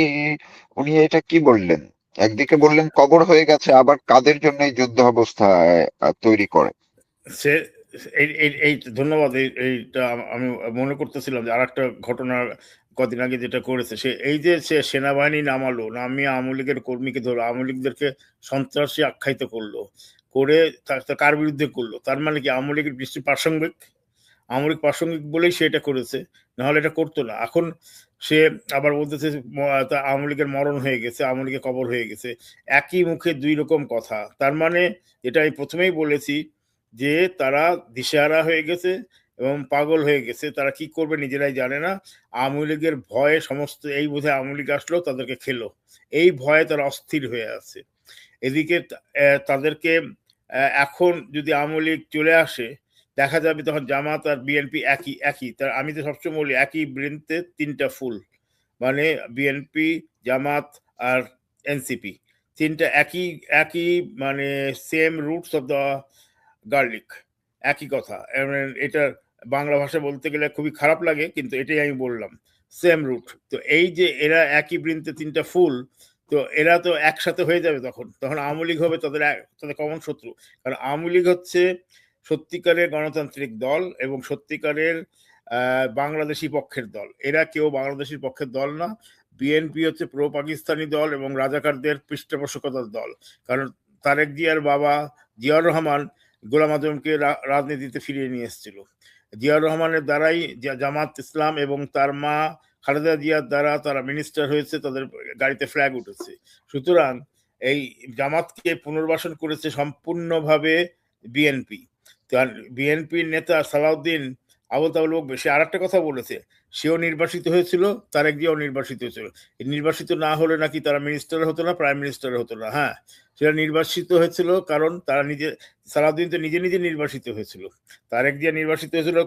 উনি এটা কি বললেন? একদিকে বললেন কবর হয়ে গেছে, আবার কাদের জন্য এই যুদ্ধ অবস্থা তৈরি করে? সে এই ধন্যবাদ। এইটা আমি মনে করতেছিলাম যে আরেকটা ঘটনা কদিন আগে যেটা করেছে, এই যে সে সেনাবাহিনী নামালো, নামিয়ে আওয়ামী লীগের কর্মীকে ধরো, আওয়ামী লীগদেরকে সন্ত্রাসী আখ্যায়িত করলো, করে তা কার বিরুদ্ধে করলো? তার মানে কি আওয়ামী লীগের দৃষ্টি প্রাসঙ্গিক? আওয়ামী লীগ প্রাসঙ্গিক বলেই সে এটা করেছে, নাহলে এটা করতো না। এখন সে আবার বলতেছে আওয়ামী লীগের মরণ হয়ে গেছে, আওয়ামী লীগের কবর হয়ে গেছে। একই মুখে 2 রকম কথা। তার মানে যেটা আমি প্রথমেই বলেছি যে তারা দিশেহারা হয়ে গেছে এবং পাগল হয়ে গেছে, তারা কি করবে নিজেরাই জানে না। আওয়ামী লীগের ভয়ে সমস্ত, এই বোধহয় আওয়ামী লীগ আসলো তাদেরকে খেলো, এই ভয়ে তারা অস্থির হয়ে আছে। এদিকে তাদেরকে এখন যদি আওয়ামী লীগ চলে আসে, দেখা যাবে তখন জামাত আর বিএনপি একই একই। আমি তো সবসময় বলি একই বৃন্তে 3টা ফুল, মানে বিএনপি, জামাত আর এনসিপি, 3টা একই একই, মানে same roots of the garlic, একই কথা। এটা বাংলা ভাষা বলতে গেলে খুবই খারাপ লাগে, কিন্তু এটাই আমি বললাম, সেম রুট। তো এই যে এরা একই বৃন্তে 3টা ফুল, তো এরা তো একসাথে হয়ে যাবে, তখন তখন আওয়ামী লীগ হবে তাদের কমন শত্রু। কারণ আওয়ামী লীগ হচ্ছে সত্যিকারের গণতান্ত্রিক দল এবং সত্যিকারের বাংলাদেশি পক্ষের দল। এরা কেউ বাংলাদেশির পক্ষের দল না। বিএনপি হচ্ছে প্রো পাকিস্তানি দল এবং রাজাকারদের পৃষ্ঠপোষকতার দল। কারণ তারেক জিয়ার বাবা জিয়াউর রহমান গোলাম আজমকে রাজনীতিতে ফিরিয়ে নিয়ে এসেছিল। জিয়াউর রহমানের দ্বারাই জামাত ইসলাম এবং তার মা খালেদা জিয়ার দ্বারা তারা মিনিস্টার হয়েছে, তাদের গাড়িতে ফ্ল্যাগ উঠেছে। সুতরাং এই জামাতকে পুনর্বাসন করেছে সম্পূর্ণভাবে বিএনপি। বিএনপির নেতা সালাউদ্দিন আবুল তাবুল বকবে, সে আর একটা কথা বলেছে, সেও নির্বাসিত হয়েছিল, তারেক জিয়াও নির্বাসিত হয়েছিল। নির্বাসিত না হলে নাকি তারা মিনিস্টার হতো না, প্রাইম মিনিস্টার হতো না। হ্যাঁ, সেটা নির্বাসিত হয়েছিল কারণ তারা সালাউদ্দিন তো নিজে নিজে নির্বাসিত হয়েছিল। তারেক জিয়া নির্বাসিত হয়েছিল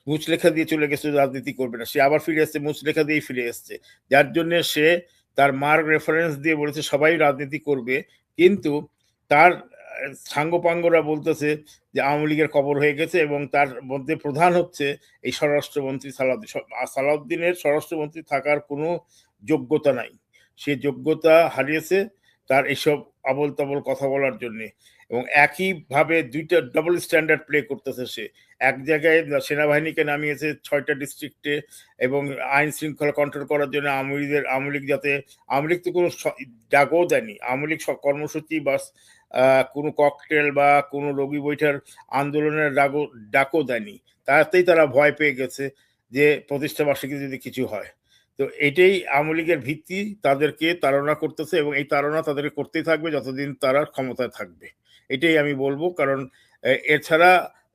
মুচলেখা দিয়ে চলে গেছে, রাজনীতি করবে না, সে আবার ফিরে এসছে, মুচলেখা দিয়েই ফিরে এসছে, যার জন্য সে তার মার রেফারেন্স দিয়ে বলেছে সবাই রাজনীতি করবে। কিন্তু তার সাঙ্গপাঙ্গরা বলতেছে যে আওয়ামী লীগের কবর হয়ে গেছে, এবং তার মধ্যে প্রধান হচ্ছে এই স্বরাষ্ট্রমন্ত্রী সালাউদ্দিন। সালাউদ্দিনের স্বরাষ্ট্রমন্ত্রী থাকার কোনো যোগ্যতা নাই, সে যোগ্যতা হারিয়েছে তার এইসব আবল তাবল কথা বলার জন্য। এবং একইভাবে 2টা ডাবল স্ট্যান্ডার্ড প্লে করতেছে সে। এক জায়গায় সেনাবাহিনীকে নামিয়েছে 6টা ডিস্ট্রিক্টে এবং আইন শৃঙ্খলা কন্ট্রোল করার জন্য আওয়ামী লীগ যাতে, আওয়ামী লীগ তো কোনো ডাকও দেয়নি, আওয়ামী লীগ সব কর্মসূচি বা কোনো ককটেল বা কোনো রোগী বৈঠার আন্দোলনের ডাকও দেয়নি। তাতেই তারা ভয় পেয়ে গেছে যে প্রতিষ্ঠা বার্ষিকী যদি কিছু হয়। তো এটাই আওয়ামী লীগের ভিত্তি, তাদেরকে তাড়না করতেছে এবং এই তাড়না তাদেরকে করতেই থাকবে যতদিন তারা ক্ষমতায় থাকবে। এটাই আমি বলবো। কারণ এছাড়া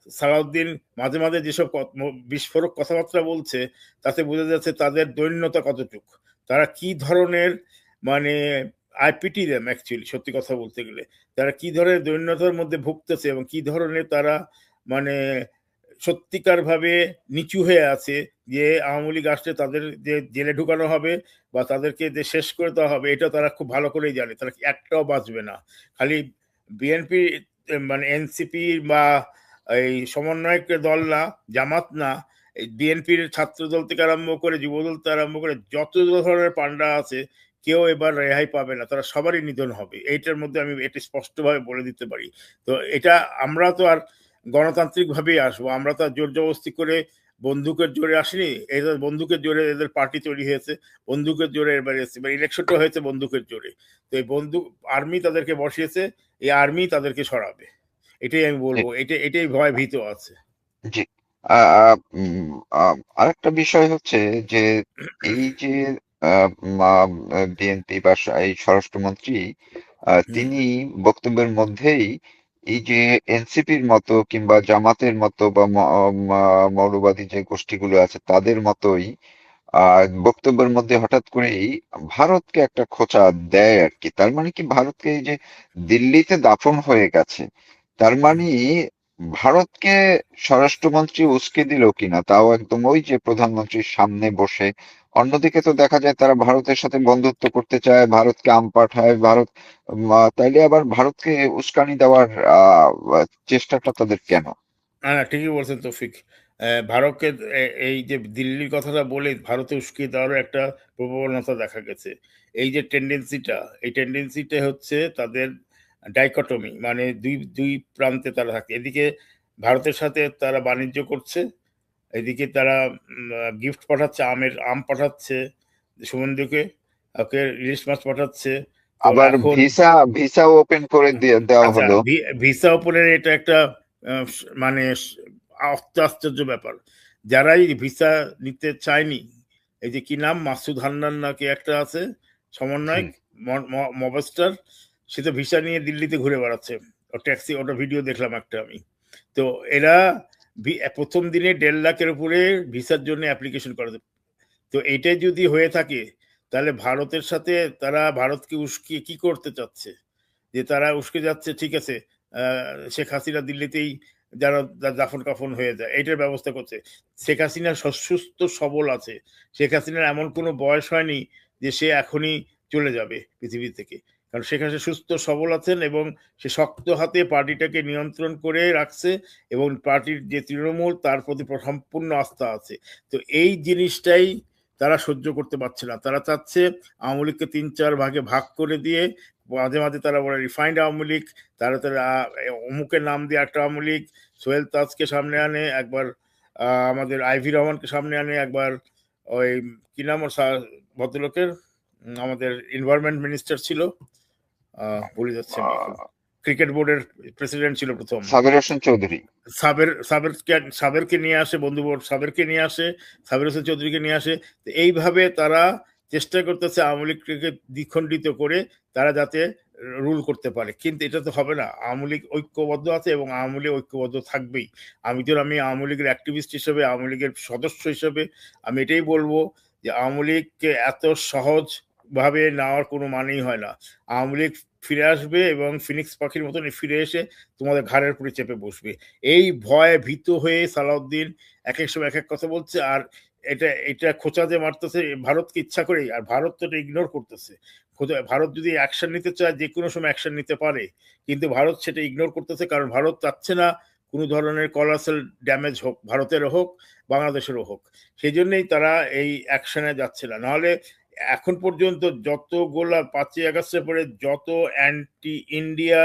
সালাউদ্দিন মাঝে মাঝে যেসব বিস্ফোরক কথাবার্তা বলছে, তাতে বোঝা যাচ্ছে তাদের দৈন্যতা কতটুক, তারা কি ধরনের, মানে আই পিটি দেম অ্যাকচুয়ালি, সত্যি কথা বলতে গেলে তারা কি ধরনের দৈন্যতার মধ্যে ভুগতেছে এবং কি ধরনের তারা, মানে সত্যিকার ভাবে নিচু হয়ে আছে, যে আওয়ামী লীগ আসলে তাদের যে জেলে ঢুকানো হবে বা তাদেরকে যে শেষ করে দেওয়া হবে, এটা তারা খুব ভালো করেই জানে, তারা একটাও বাঁচবে না। খালি বিএনপি, মানে এনসিপি বা এই সমন্বয়ক দল না, জামাত না, এই বিএনপির ছাত্র দল থেকে আরম্ভ করে যুবদল থেকে আরম্ভ করে যত ধরনের পান্ডা আছে, কেউ এবার রেহাই পাবে না, তারা সবারই নিধন হবে। এইটার মধ্যে আমি এটা স্পষ্টভাবে বলে দিতে পারি। তো এটা আমরা তো আর গণতান্ত্রিক ভাবেই আসবো, আমরা তো আর জোর জবরদস্তি করে বন্দুকের জোরে আসেনি, এদের বন্দুকের জোরে এদের পার্টি তৈরি হয়েছে, বন্দুকের জোরে এবারে এসেছে, এবার ইলেকশনটা হয়েছে বন্দুকের জোরে। তো এই বন্দুক আর্মি তাদেরকে বসিয়েছে, এই আর্মি তাদেরকে সরাবে, এটাই আমি বলবো, এটাই ভয় ভীত আছে। জি। আরেকটা বিষয় হচ্ছে যে এই যে বিএনপি বা এই স্বরাষ্ট্রমন্ত্রী তিনি বক্তব্যের মধ্যেই এই যে এনসিপির মতো কিংবা জামাতের মতো বা মৌলবাদী যে গোষ্ঠীগুলো আছে তাদের মতোই বক্তব্যের মধ্যে হঠাৎ করেই ভারতকে একটা খোঁচা দেয় আর কি। তার মানে কি ভারতকে এই যে দিল্লিতে দাফন হয়ে গেছে, তার মানে ভারতকে স্বরাষ্ট্রমন্ত্রী উস্কে দিল কিনা, তাও একদম ওই যে প্রধানমন্ত্রীর সামনে বসে। অন্যদিকে তো দেখা যায় তারা ভারতের সাথে বন্ধুত্ব করতে চায়, ভারতকে আম পাঠায়, ভারত তাইলে আবার ভারতকে উস্কানি দেওয়ার চেষ্টাটা তাদের কেন? না, ঠিকই বলছেন তৌফিক। ভারতকে এই যে দিল্লির কথাটা বলে ভারতে উস্কিয়ে দেওয়ারও একটা প্রবণতা দেখা গেছে। এই যে এই টেন্ডেন্সিটা হচ্ছে তাদের ডাইকটমি, মানে দুই দুই প্রান্তে তারা থাকে। এদিকে ভারতের সাথে তারা বাণিজ্য করছে, এদিকে তারা গিফট পাঠাচ্ছে, আম পাঠাচ্ছে শুভেন্দুকে, ওকে ইলিশ মাছ পাঠাচ্ছে। তো আবার এখন ভিসা ওপেন করে দেওয়া আচ্ছা, হলো। ভিসা ওপেনের এটা একটা মানে আশ্চর্য ব্যাপার। যারাই ভিসা নিতে চায়নি, এই যে কি নাম, মাসুদ হান্নান নাকি একটা আছে সমন্বয়ক, মবস্টার, সে তো ভিসা নিয়ে দিল্লিতে ঘুরে বেড়াচ্ছে, ট্যাক্সি, ওটা ভিডিও দেখলাম একটা আমি। তো এরা প্রথম দিনে 1.5 লাখের উপরে ভিসার জন্য অ্যাপ্লিকেশন করে। তো এটাই যদি হয়ে থাকে তাহলে ভারতের সাথে তারা ভারতকে উস্কিয়ে কি করতে চাচ্ছে, যে তারা উস্কে যাচ্ছে, ঠিক আছে শেখ হাসিনা দিল্লিতেই যারা দাফন কাফন হয়ে যায় এটার ব্যবস্থা করছে। শেখ হাসিনা সুস্থ সবল আছে, শেখ হাসিনার এমন কোনো বয়স হয়নি যে সে এখনই চলে যাবে পৃথিবী থেকে, কারণ শেখ হাসিনা সুস্থ সবল আছেন এবং সে শক্ত হাতে পার্টিটাকে নিয়ন্ত্রণ করে রাখছে এবং পার্টির যে তৃণমূল তার প্রতি সম্পূর্ণ আস্থা আছে। তো এই জিনিসটাই তারা সহ্য করতে পারছে না, তারা চাচ্ছে আওয়ামী লীগকে 3-4 ভাগে ভাগ করে দিয়ে, মাঝে মাঝে তারা বলে রিফাইন্ড আওয়ামী লীগ, তারা তারা অমুকের নাম দিয়ে একটা আওয়ামী লীগ, সোহেল তাজকে সামনে আনে একবার, আমাদের আইভি রহমানকে সামনে আনে একবার, ওই কি নাম ওর ভদ্রলোকের, আমাদের এনভায়রনমেন্ট মিনিস্টার ছিল, ভুলে যাচ্ছে আমি এখন, ক্রিকেট বোর্ডের প্রেসিডেন্ট ছিল প্রথম, সাবের হোসেন চৌধুরী। সাবেরকে নিয়ে আসে, বন্ধু বোর্ড সাবেরকে নিয়ে আসে, সাবের হোসেন চৌধুরীকে নিয়ে আসে। তো এইভাবে তারা চেষ্টা করতেছে আওয়ামী লীগকে দ্বিখণ্ডিত করে তারা যাতে রুল করতে পারে, কিন্তু এটা তো হবে না। আওয়ামী লীগ ঐক্যবদ্ধ আছে এবং আওয়ামী লীগ ঐক্যবদ্ধ থাকবেই। আমি আওয়ামী লীগের অ্যাক্টিভিস্ট হিসেবে, আওয়ামী লীগের সদস্য হিসেবে আমি এটাই বলবো যে আওয়ামী লীগকে এত সহজ ভাবে নেওয়ার কোনো মানেই হয় না। আওয়ামী লীগ ফিরে আসবে এবং ফিনিক্স পাখির মতন ফিরে এসে তোমাদের ঘাড়ের উপরে চেপে বসবে। এই ভয়ে ভীত হয়ে সালাউদ্দিন এক এক সময় এক এক কথা বলছে, আর এটা খোঁচা দিয়ে মারতেছে ভারতকে ইচ্ছা করেই, আর ভারত তো এটা ইগনোর করতেছে। ভারত যদি অ্যাকশন নিতে চায় যে কোনো সময় অ্যাকশন নিতে পারে, কিন্তু ভারত সেটা ইগনোর করতেছে, কারণ ভারত চাচ্ছে না কোনো ধরনের কলাসাল ড্যামেজ হোক, ভারতেরও হোক বাংলাদেশেরও হোক। সেই জন্যই তারা এই অ্যাকশনে যাচ্ছে না। নাহলে এখন পর্যন্ত যতগুলা 5ই আগস্টের পরে যত অ্যান্টি ইন্ডিয়া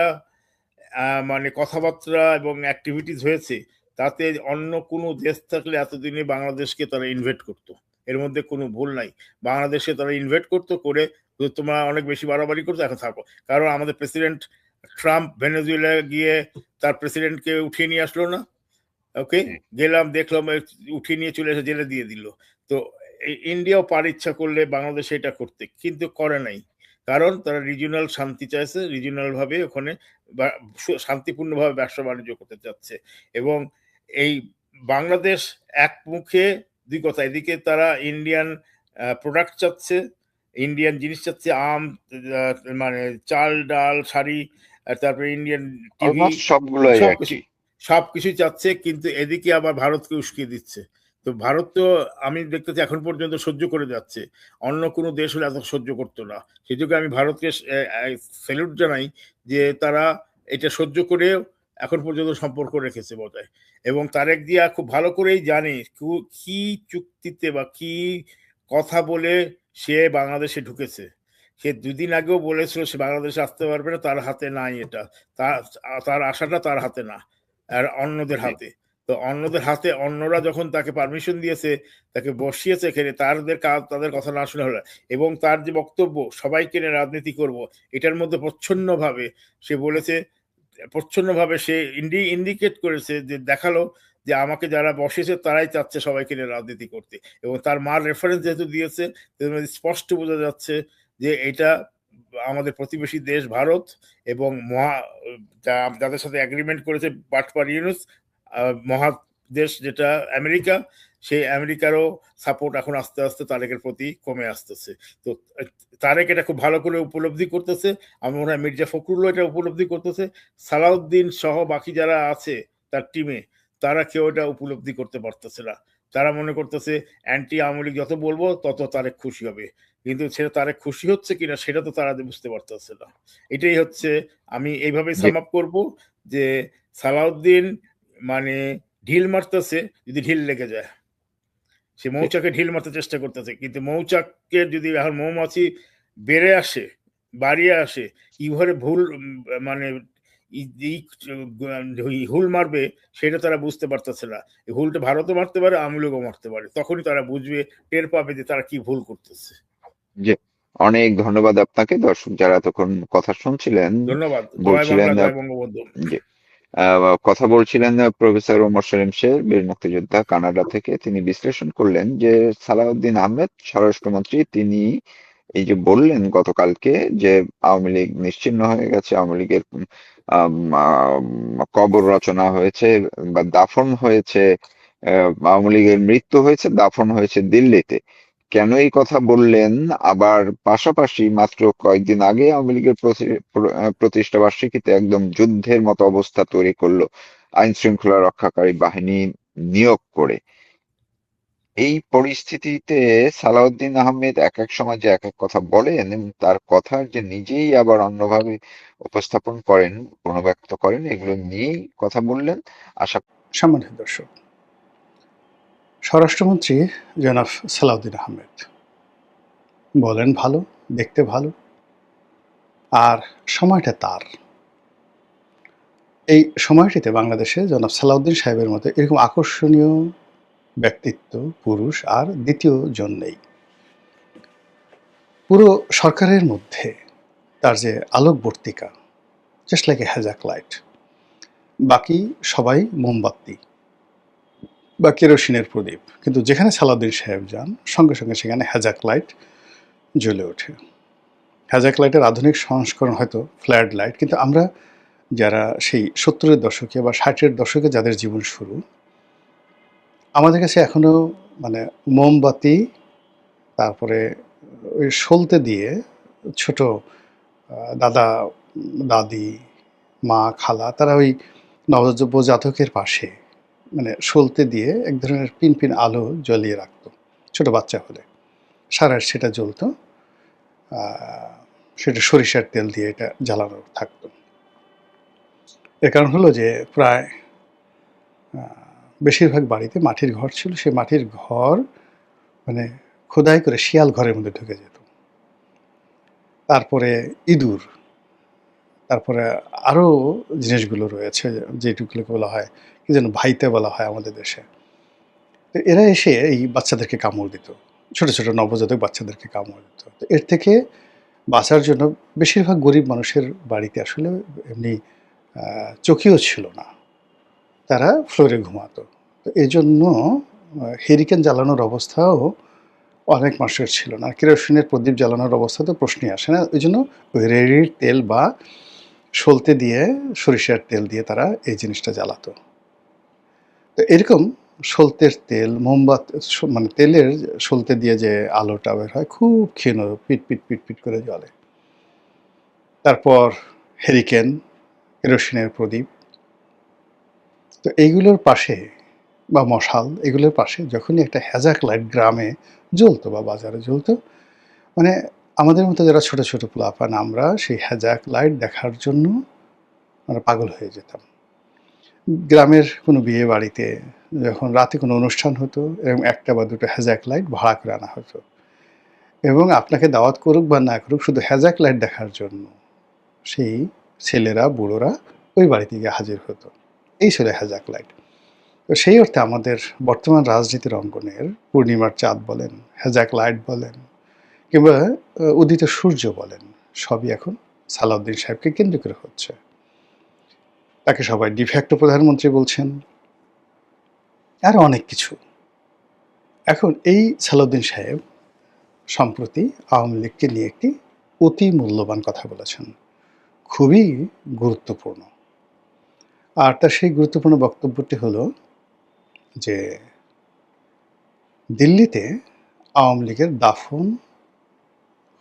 মানে কথাবার্তা এবং অ্যাক্টিভিটিস হয়েছে, তাতে অন্য কোনো দেশ থাকলে এতদিনে বাংলাদেশকে তারা ইনভেট করতো, এর মধ্যে কোনো ভুল নাই। বাংলাদেশে তারা ইনভেট করতো করে তোমরা অনেক বেশি বাড়াবাড়ি করতো, এখন থাকো। কারণ আমাদের প্রেসিডেন্ট ট্রাম্প ভেনেজুয়েলা গিয়ে তার প্রেসিডেন্টকে উঠিয়ে নিয়ে আসলো না, ওকে গেলাম দেখলাম, উঠিয়ে নিয়ে চলে এসে জেলে দিয়ে দিল। তো ইন্ডিয়াও পারে ইচ্ছা করলে বাংলাদেশে এটা করতে, কিন্তু করে নাই, কারণ তারা রিজিওনাল শান্তি চাইছে, রিজিওনাল ভাবে ওখানে শান্তিপূর্ণভাবে ব্যবসা বাণিজ্য করতে চাচ্ছে। এবং এই বাংলাদেশ এক মুখে দুই কথা, এদিকে তারা ইন্ডিয়ান প্রোডাক্ট চাচ্ছে, ইন্ডিয়ান জিনিস চাচ্ছে, আম, মানে চাল ডাল শাড়ি, তারপরে ইন্ডিয়ান টিভি, অলমোস্ট সবগুলোই আর সবকিছু কি। সবকিছুই চাচ্ছে, কিন্তু এদিকে আবার ভারতকে উস্কিয়ে দিচ্ছে। তো ভারত তো আমি দেখতেছি এখন পর্যন্ত সহ্য করে যাচ্ছে, অন্য কোনো দেশ হলে এত সহ্য করতো না। সেই যুগে আমি ভারতকে স্যালুট জানাই যে তারা এটা সহ্য করে এখন পর্যন্ত সম্পর্ক রেখেছে বজায়। এবং তারেক জিয়া খুব ভালো করেই জানে কি চুক্তিতে বা কি কথা বলে সে বাংলাদেশে ঢুকেছে। সে 2 দিন আগেও বলেছিল সে বাংলাদেশে আসতে পারবে না, তার হাতে নাই এটা, তার আশাটা তার হাতে না, আর অন্যদের হাতে। তো অন্যদের হাতে, অন্যরা যখন তাকে পারমিশন দিয়েছে, তাকে বসিয়েছে এখানে, তাদের কাজ, তাদের কথা না শুনে হলো। এবং তার যে বক্তব্য সবাইকে নিয়ে রাজনীতি করব, এটার মধ্যে প্রচ্ছন্নভাবে সে বলেছে, প্রচ্ছন্নভাবে সে ইন্ডিকেট করেছে, যে দেখালো যে আমাকে যারা বসেছে তারাই চাচ্ছে সবাইকে নিয়ে রাজনীতি করতে। এবং তার মার রেফারেন্স যেহেতু দিয়েছে, স্পষ্ট বোঝা যাচ্ছে যে এটা আমাদের প্রতিবেশী দেশ ভারত এবং যাদের সাথে এগ্রিমেন্ট করেছে বাটপার ইউনুস, মহাদেশ যেটা আমেরিকা, সেই আমেরিকারও সাপোর্ট এখন আস্তে আস্তে তারেকের প্রতি কমে আসতেছে। তো তারেক এটা খুব ভালো করে উপলব্ধি করতেছে। আমার মনে হয় মির্জা ফখরুলও এটা উপলব্ধি করতেছে। সালাউদ্দিন সহ বাকি যারা আছে তার টিমে, তারা কেউ এটা উপলব্ধি করতে পারতেছে না। তারা মনে করতেছে অ্যান্টি আওয়ামী লীগ যত বলবো তত তারেক খুশি হবে, কিন্তু সেটা তারেক খুশি হচ্ছে কিনা সেটা তো তারা বুঝতে পারতেছে না। এটাই হচ্ছে, আমি এইভাবেই সাম আপ করবো যে সালাউদ্দিন মানে ঢিল মারতেছে, যদি ঢিল লেগে যায়, সে মৌচাকে ঢিল মারতে চেষ্টা করতেছে, কিন্তু মৌচাকে যদি এখন মৌমাছি বেড়ে আসে, বাড়িয়ে আসে, কিভাবে ভুল মানে হুল মারবে সেটা তারা বুঝতে পারতেছে না। এই হুলটা ভারতও মারতে পারে, আওয়ামী লীগও মারতে পারে, তখনই তারা বুঝবে, টের পাবে যে তারা কি ভুল করতেছে। জি, অনেক ধন্যবাদ আপনাকে। দর্শক যারা এতক্ষণ কথা শুনছিলেন, ধন্যবাদ। জয় বলছিলেন বাংলা, জয় বঙ্গবন্ধু। যে কথা বলছিলেন প্রফেসর ওমর সেলিম শের, বীর মুক্তিযোদ্ধা, কানাডা থেকে। তিনি বিশ্লেষণ করলেন যে সালাউদ্দিন আহমেদ স্বরাষ্ট্রমন্ত্রী, তিনি এই যে বললেন গতকালকে যে আওয়ামী লীগ নিশ্চিহ্ন হয়ে গেছে, আওয়ামী লীগের কবর রচনা হয়েছে বা দাফন হয়েছে, আওয়ামী লীগের মৃত্যু হয়েছে, দাফন হয়েছে দিল্লিতে। কেন এই কথা বললেন? আবার পাশাপাশি মাত্র কয়েকদিন আগে আওয়ামী লীগের প্রতিষ্ঠা বার্ষিকীতে একদম যুদ্ধের মতো অবস্থা তৈরি করলো আইন শৃঙ্খলা রক্ষাকারী বাহিনী নিয়োগ করে। এই পরিস্থিতিতে সালাউদ্দিন আহমেদ এক এক সময় যে এক এক কথা বলেন এবং তার কথার যে নিজেই আবার অন্যভাবে উপস্থাপন করেন, পুনর্ব্যক্ত করেন, এগুলো নিয়েই কথা বললেন। আশা সম্মানিত দর্শক, স্বরাষ্ট্রমন্ত্রী জনাব সালাউদ্দিন আহমেদ বলেন ভালো, দেখতে ভালো, আর সময়টা তার। এই সময়টিতে বাংলাদেশে জনাব সালাউদ্দিন সাহেবের মতো এরকম আকর্ষণীয় ব্যক্তিত্ব, পুরুষ আর দ্বিতীয় জন নেই। পুরো সরকারের মধ্যে তার যে আলোকবর্তিকা, জাস্ট লাইক এ হ্যাজাক লাইট। বাকি সবাই মোমবাতি বা কেরোসিনের প্রদীপ, কিন্তু যেখানে সালাউদ্দিন সাহেব যান সঙ্গে সঙ্গে সেখানে হ্যাজাক লাইট জ্বলে ওঠে। হ্যাজাক লাইটের আধুনিক সংস্করণ হয়তো ফ্ল্যাড লাইট, কিন্তু আমরা যারা সেই 70-এর দশকে বা 60-এর দশকে যাদের জীবন শুরু, আমাদের কাছে এখনও মানে মোমবাতি, তারপরে ওই সলতে দিয়ে ছোট দাদা দাদি মা খালা তারা ওই নবজাতকের পাশে মানে সলতে দিয়ে এক ধরনের পিন পিন আলো জ্বলিয়ে রাখতো ছোট বাচ্চা হলে, সারা সেটা জ্বলতো। সেটা সরিষার তেল দিয়ে এটা জ্বালানো থাকতো। এর কারণ হলো যে প্রায় বেশিরভাগ বাড়িতে মাটির ঘর ছিল, সেই মাটির ঘর মানে খোদাই করে শিয়াল ঘরের মধ্যে ঢুকে যেত। তারপরে ইঁদুর, তারপরে আরও জিনিসগুলো রয়েছে যেটুকুলোকে বলা হয় কি যেন ভাইতে বলা হয় আমাদের দেশে। তো এরা এসে এই বাচ্চাদেরকে কামড় দিত, ছোট ছোট নবজাতক বাচ্চাদেরকে কামড় দিত। তো এর থেকে বাঁচার জন্য বেশিরভাগ গরিব মানুষের বাড়িতে আসলে এমনি চকিও ছিল না, তারা ফ্লোরে ঘুমাতো। তো এই জন্য হেরিকেন জ্বালানোর অবস্থাও অনেক মানুষের ছিল না, কেরোসিনের প্রদীপ জ্বালানোর অবস্থা তো প্রশ্নই আসে না। ওই জন্য ওই রেড়ির তেল বা সলতে দিয়ে সরিষার তেল দিয়ে তারা এই জিনিসটা জ্বালাতো। তো এরকম সলতের তেল, মোমবাতি মানে তেলের সলতে দিয়ে যে আলোটা বের হয় খুব ক্ষীণ, পিট পিট পিট পিট করে জ্বলে। তারপর হেরিকেন, কেরোসিনের প্রদীপ, তো এইগুলোর পাশে বা মশাল, এগুলোর পাশে যখনই একটা হ্যাজাক লাইট গ্রামে জ্বলতো বা বাজারে জ্বলতো, মানে আমাদের মতো যারা ছোট ছোট পোলাপান আমরা সেই হ্যাজাক লাইট দেখার জন্য আমরা পাগল হয়ে যেতাম। গ্রামের কোনো বিয়ে বাড়িতে যখন রাতে কোনো অনুষ্ঠান হতো, এবং একটা বা দুটো হ্যাজাক লাইট ভাড়া করে আনা হতো, এবং আপনাকে দাওয়াত করুক বা না করুক শুধু হ্যাজাক লাইট দেখার জন্য সেই ছেলেরা বুড়োরা ওই বাড়িতে গিয়ে হাজির হতো। এই ছিল হ্যাজাক লাইট। তো সেই অর্থে আমাদের বর্তমান রাজনীতির অঙ্গনের পূর্ণিমার চাঁদ বলেন, হ্যাজাক লাইট বলেন, কিংবা উদিত সূর্য বলেন, সবই এখন সালাউদ্দিন সাহেবকে কেন্দ্র করে হচ্ছে। তাকে সবাই ডিফ্যাক্টো প্রধানমন্ত্রী বলছেন, আর অনেক কিছু। এখন এই সালাউদ্দিন সাহেব সম্প্রতি আওয়ামী লীগকে নিয়ে একটি অতি মূল্যবান কথা বলেছেন, খুবই গুরুত্বপূর্ণ। আর তার সেই গুরুত্বপূর্ণ বক্তব্যটি হলো যে দিল্লিতে আওয়ামী লীগের দাফন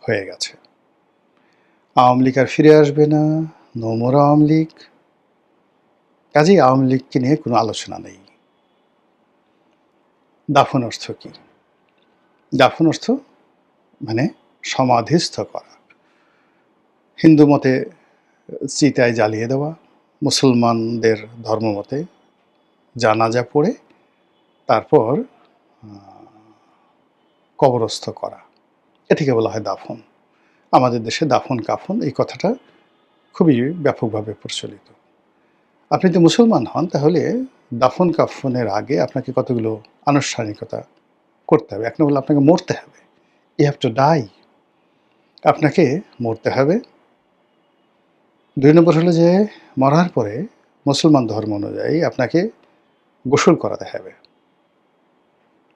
হয়ে গেছে, আওয়ামী লীগ আর ফিরে আসবে না, নো মোর আওয়ামী লীগ। কাজেই আওয়ামী লীগকে নিয়ে কোনো আলোচনা নেই। দাফন অর্থ কি? দাফন অর্থ মানে সমাধিস্থ করা। হিন্দু মতে চিতায় জ্বালিয়ে দেওয়া, মুসলমানদের ধর্মমতে জানাজা পড়ে তারপর কবরস্থ করা, এটিকে বলা হয় দাফন। আমাদের দেশে দাফন কাফন এই কথাটা খুবই ব্যাপকভাবে প্রচলিত। আপনি তো মুসলমান হন, তাহলে দাফন কাফনের আগে আপনাকে কতগুলো আনুষ্ঠানিকতা করতে হবে। এক নম্বর আপনাকে মরতে হবে, ইউ হ্যাভ টু ডাই, আপনাকে মরতে হবে। 2 নম্বর হলো যে মরার পরে মুসলমান ধর্ম অনুযায়ী আপনাকে গোসল করাতে হবে,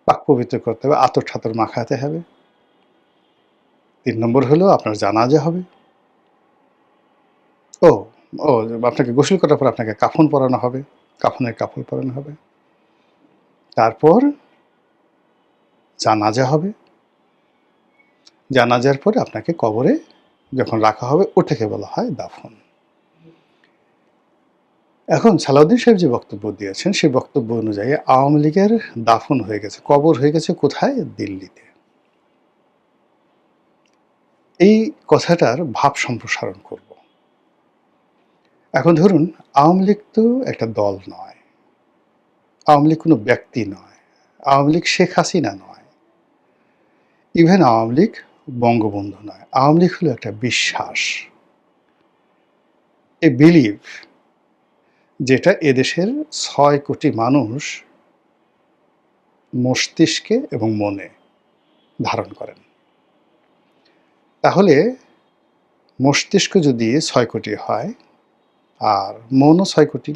পাক পবিত্র করতে হবে, আতর ঠাতর মাখাতে হবে। 3 নম্বর হলো আপনার জানাজা হবে। ও ও আপনাকে গোসল করার পর আপনাকে কাফন পরানো হবে, কাফনের কাপড় পরানো হবে। তারপর জানাজা হবে, জানাজার পরে আপনাকে কবরে যখন রাখা হবে ওটাকে বলা হয় দাফন। এখন সালাউদ্দিন সাহেব যে বক্তব্য দিয়েছেন সেই বক্তব্য অনুযায়ী আওয়ামী লীগের দাফন হয়ে গেছে, কবর হয়ে গেছে কোথায়? দিল্লিতে। এই কথাটার ভাব সম্প্রসারণ করব। এখন ধরুন আওয়ামী লীগ তো একটা দল নয়, আওয়ামী লীগ কোনো ব্যক্তি নয়, আওয়ামী লীগ শেখ হাসিনা নয়, ইভেন আওয়ামী লীগ বঙ্গবন্ধু নয়। আওয়ামী লীগ হলো একটা বিশ্বাস, এ বিলিভ, যেটা এদেশের 6 কোটি মানুষ মস্তিষ্কে এবং মনে ধারণ করেন। তাহলে মস্তিষ্ক যদি 6 কোটি হয় আর মনও 6 কোটি,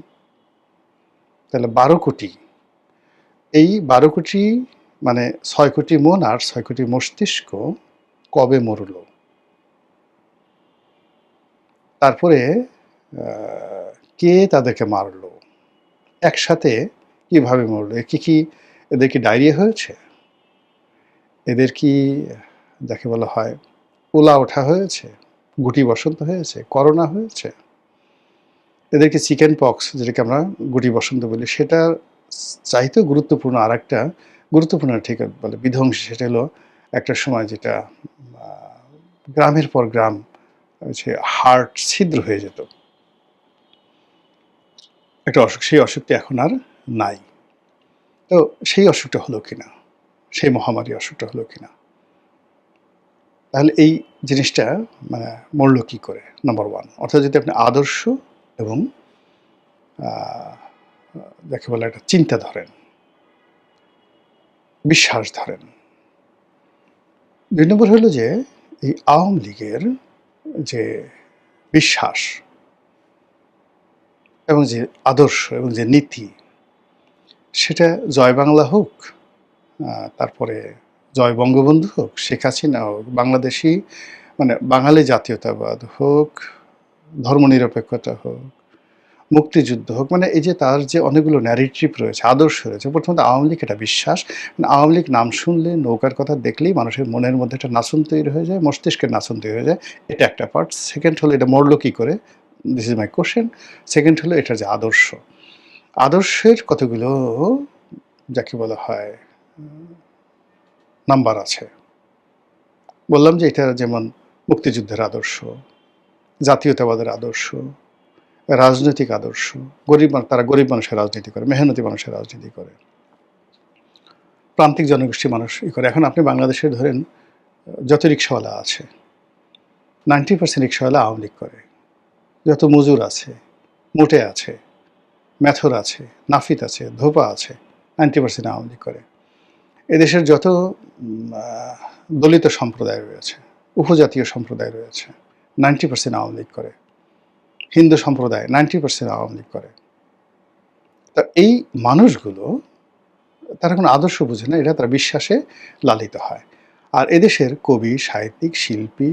তাহলে 12 কোটি। এই 12 কোটি মানে 6 কোটি মন আর 6 কোটি মস্তিষ্ক কবে মরল, তারপরে কে তাদেরকে মারলো, একসাথে কিভাবে মরলো, এদের কি ডায়রিয়া হয়েছে, এদের কি যাকে বলা হয় ওলা ওঠা হয়েছে, গুটি বসন্ত হয়েছে, করোনা হয়েছে, এদেরকে চিকেন পক্স যেটাকে আমরা গুটি বসন্ত বলি, সেটা চাইতেও গুরুত্বপূর্ণ আর একটা গুরুত্বপূর্ণ ঠিক বলে বিধ্বংসী, সেটা হলো একটা সময় যেটা গ্রামের পর গ্রাম হচ্ছে হার্ট ছিদ্র হয়ে যেত, একটা অসুখ, সেই অসুখটা এখন আর নাই। তো সেই অসুখটা হলো কিনা, সেই মহামারী অসুখটা হলো কিনা, তাহলে এই জিনিসটা মানে মরল কী করে? নাম্বার 1, অর্থাৎ যদি আপনি আদর্শ এবং যাকে বলে একটা চিন্তা ধরেন, বিশ্বাস ধরেন। 2 নম্বর হলো যে এই আওয়ামী লীগের যে বিশ্বাস এবং যে আদর্শ এবং যে নীতি, সেটা জয় বাংলা হোক, তারপরে জয় বঙ্গবন্ধু হোক, শেখ হাসিনা হোক, বাংলাদেশি মানে বাঙালি জাতীয়তাবাদ হোক, ধর্মনিরপেক্ষতা হোক, মুক্তিযুদ্ধ হোক, মানে এই যে তার যে অনেকগুলো ন্যারেটিভ রয়েছে, আদর্শ রয়েছে। প্রথমত আওয়ামী লীগ এটা বিশ্বাস, মানে আওয়ামী লীগ নাম শুনলে, নৌকার কথা দেখলেই মানুষের মনের মধ্যে একটা নাচন তৈরি হয়ে যায়, মস্তিষ্কের নাচন তৈরি হয়ে যায়, এটা একটা পার্ট। সেকেন্ড হলো এটা মরলো কী করে, this is my question. Second হলো এটার যে আদর্শ, আদর্শের কতগুলো যাকে বলা হয় নাম্বার আছে। বললাম যে এটা যেমন মুক্তিযুদ্ধের আদর্শ, জাতীয়তাবাদের আদর্শ, রাজনৈতিক আদর্শ, তারা গরিব মানুষের রাজনীতি করে, মেহনতি মানুষের রাজনীতি করে, প্রান্তিক জনগোষ্ঠী মানুষ করে। এখন আপনি বাংলাদেশে ধরেন যত রিক্সাওয়ালা আছে 90% রিক্সাওয়ালা আওয়ামী লীগ করে, যত মজুর আছে, মোটে আছে, মেথর আছে, নাফিত আছে, ধোপা আছে, 90% আওয়ামী লীগ করে। এদেশের যত দলিত সম্প্রদায় রয়েছে, উপজাতীয় সম্প্রদায় রয়েছে, 90% আওয়ামী লীগ করে। হিন্দু সম্প্রদায় 90% আওয়ামী লীগ করে। তা এই মানুষগুলো তারা কোনো আদর্শ বুঝে না, এটা তারা বিশ্বাসে লালিত হয়। আর এদেশের কবি, সাহিত্যিক, শিল্পী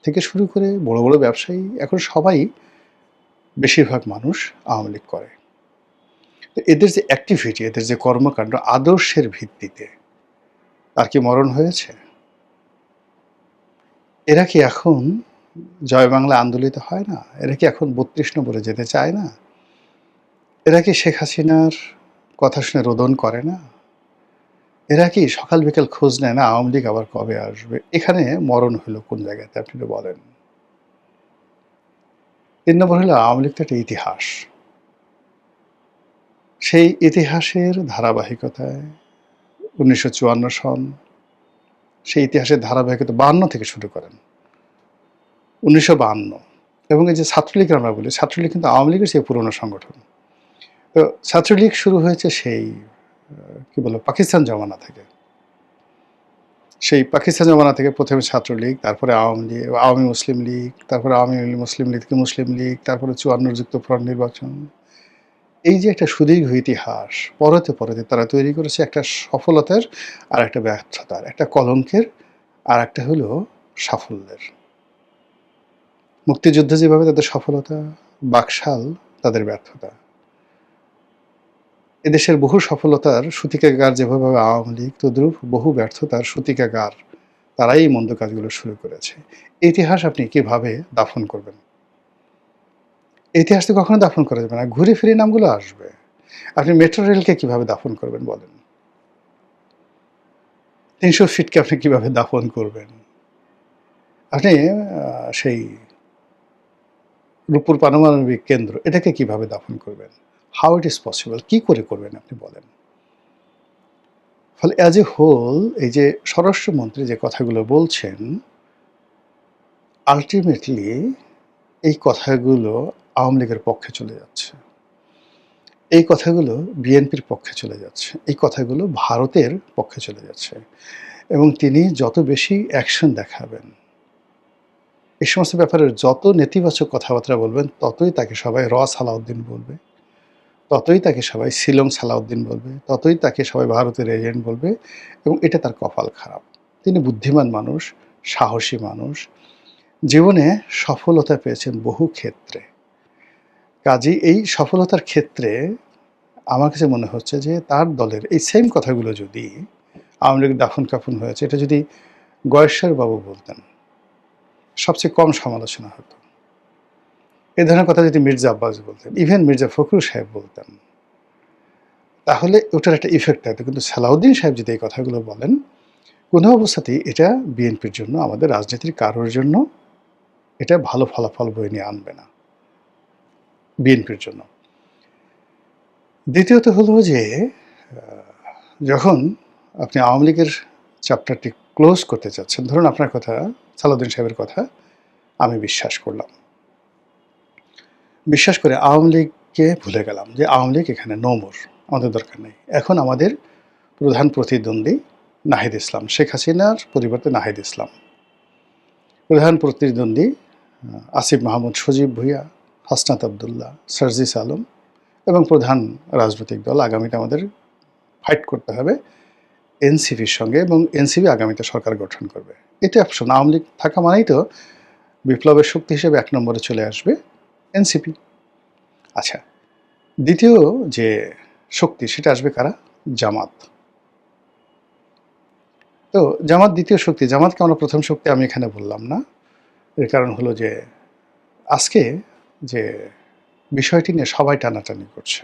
থেকে শুরু করে বড় বড় ব্যবসায়ী, এখন সবাই, বেশিরভাগ মানুষ আওয়ামী লীগ করে। তো এদের যে অ্যাক্টিভিটি, এদের যে কর্মকাণ্ড আদর্শের ভিত্তিতে, তার কি মরণ হয়েছে? এরা কি এখন জয় বাংলা আন্দোলিত হয় না? এরা কি এখন 32 নম্বরে যেতে চায় না? এরা কি শেখ হাসিনার কথা শুনে রোদন করে না? এরা কি সকাল বিকেল খোঁজ নেয় না আওয়ামী লীগ আবার কবে আসবে? এখানে মরণ হলো কোন জায়গাতে আপনি একটু বলেন। 3 নম্বর হলো আওয়ামী লীগ তো একটা ইতিহাস। সেই ইতিহাসের ধারাবাহিকতায় 1954 সন, সেই ইতিহাসের ধারাবাহিকতা 52 থেকে শুরু করেন, 1952। এবং এই যে ছাত্রলীগ আমরা বলি, ছাত্রলীগ কিন্তু আওয়ামী লীগের সেই পুরনো সংগঠন। তো ছাত্রলীগ শুরু হয়েছে সেই কি বলবো পাকিস্তান জমানা থেকে। সেই পাকিস্তান জমানা থেকে প্রথমে ছাত্রলীগ, তারপরে আওয়ামী লীগ, আওয়ামী মুসলিম লীগ, তারপরে আওয়ামী মুসলিম লীগ থেকে মুসলিম লীগ, তারপরে 54 যুক্তফ্রন্ট নির্বাচন। এই যে একটা সুদীর্ঘ ইতিহাস, পরতে পরতে তারা তৈরি করেছে একটা সফলতার আর একটা ব্যর্থতার, একটা কলঙ্কের আর একটা হলো সাফল্যের। মুক্তিযুদ্ধ যেভাবে তাদের সফলতা, বাকশাল তাদের ব্যর্থতা। এদেশের বহু সফলতার সূতিকাগার যেভাবে আওয়ামী লীগ, তদ্রূপ বহু ব্যর্থতার সূতিকাগার তারাই এই মন্দ কাজগুলো শুরু করেছে। ইতিহাস আপনি কিভাবে দাফন করবেন? ইতিহাস তো কখনো দাফন করা যাবে না, ঘুরে ফিরে নামগুলো আসবে। আপনি মেট্রো রেলকে কিভাবে দাফন করবেন বলেন? 300 ফিটকে আপনি কিভাবে দাফন করবেন? আপনি সেই রূপপুর পারমাণবিক কেন্দ্র, এটাকে কিভাবে দাফন করবেন? How it is possible? কি করে করবেন আপনি বলেন? ফলে অ্যাজ এ হোল এই যে স্বরাষ্ট্রমন্ত্রী যে কথাগুলো বলছেন, আলটিমেটলি এই কথাগুলো আওয়ামী লীগের পক্ষে চলে যাচ্ছে, এই কথাগুলো বিএনপির পক্ষে চলে যাচ্ছে, এই কথাগুলো ভারতের পক্ষে চলে যাচ্ছে। এবং তিনি যত বেশি অ্যাকশন দেখাবেন, এই সমস্ত ব্যাপারে যত নেতিবাচক কথাবার্তা বলবেন, ততই তাকে সবাই সালাউদ্দিন বলবে, ততই তাকে সবাই শিলং সালাউদ্দিন বলবে, ততই তাকে সবাই ভারতের এজেন্ট বলবে। এবং এটা তার কপাল খারাপ। তিনি বুদ্ধিমান মানুষ, সাহসী মানুষ, জীবনে সফলতা পেয়েছেন বহু ক্ষেত্রে। কাজেই এই সফলতার ক্ষেত্রে আমার কাছে মনে হচ্ছে যে তার দলের এই সেম কথাগুলো যদি আওয়ামী লীগ দাফন কাফন হয়েছে, এটা যদি গয়েশ্বর বাবু বলতেন, সবচেয়ে কম সমালোচনা হতো। এ ধরনের কথা যদি মির্জা আব্বাস বলতেন, ইভেন মির্জা ফখরুল সাহেব বলতেন, তাহলে ওটার একটা ইফেক্ট থাকতো। কিন্তু সালাউদ্দিন সাহেব যদি এই কথাগুলো বলেন, কোনো অবস্থাতেই এটা বিএনপির জন্য, আমাদের রাজনীতির কারোর জন্য এটা ভালো ফলাফল বয়ে নিয়ে আনবে না বিএনপির জন্য। দ্বিতীয়ত হলো যে যখন আপনি আওয়ামী লীগের চ্যাপ্টারটি ক্লোজ করতে চাচ্ছেন, ধরুন আপনার কথা, সালাউদ্দিন সাহেবের কথা আমি বিশ্বাস করলাম, বিশ্বাস করে আওয়ামী লীগকে ভুলে গেলাম যে আওয়ামী লীগ এখানে নো মোর, আমাদের দরকার নেই। এখন আমাদের প্রধান প্রতিদ্বন্দ্বী নাহিদ ইসলাম, শেখ হাসিনার পরিবর্তে নাহিদ ইসলাম। প্রধান প্রতিদ্বন্দ্বী আসিফ মাহমুদ, সজীব ভুঁইয়া, হাসনাত আবদুল্লাহ, সার্জিস আলম। এবং প্রধান রাজনৈতিক দল আগামীতে আমাদের ফাইট করতে হবে এনসিপির সঙ্গে, এবং এনসিপি আগামীতে সরকার গঠন করবে। এটা অপশন। আওয়ামী লীগ থাকা মানেই তো বিপ্লবের শক্তি হিসেবে 1 নম্বরে চলে আসবে এনসিপি। আচ্ছা, দ্বিতীয় যে শক্তি সেটা আসবে কারা? জামাত। তো জামাত দ্বিতীয় শক্তি। জামাতকে আমরা প্রথম শক্তি আমি এখানে বললাম না। এর কারণ হলো যে আজকে যে বিষয়টি নিয়ে সবাই টানাটানি করছে,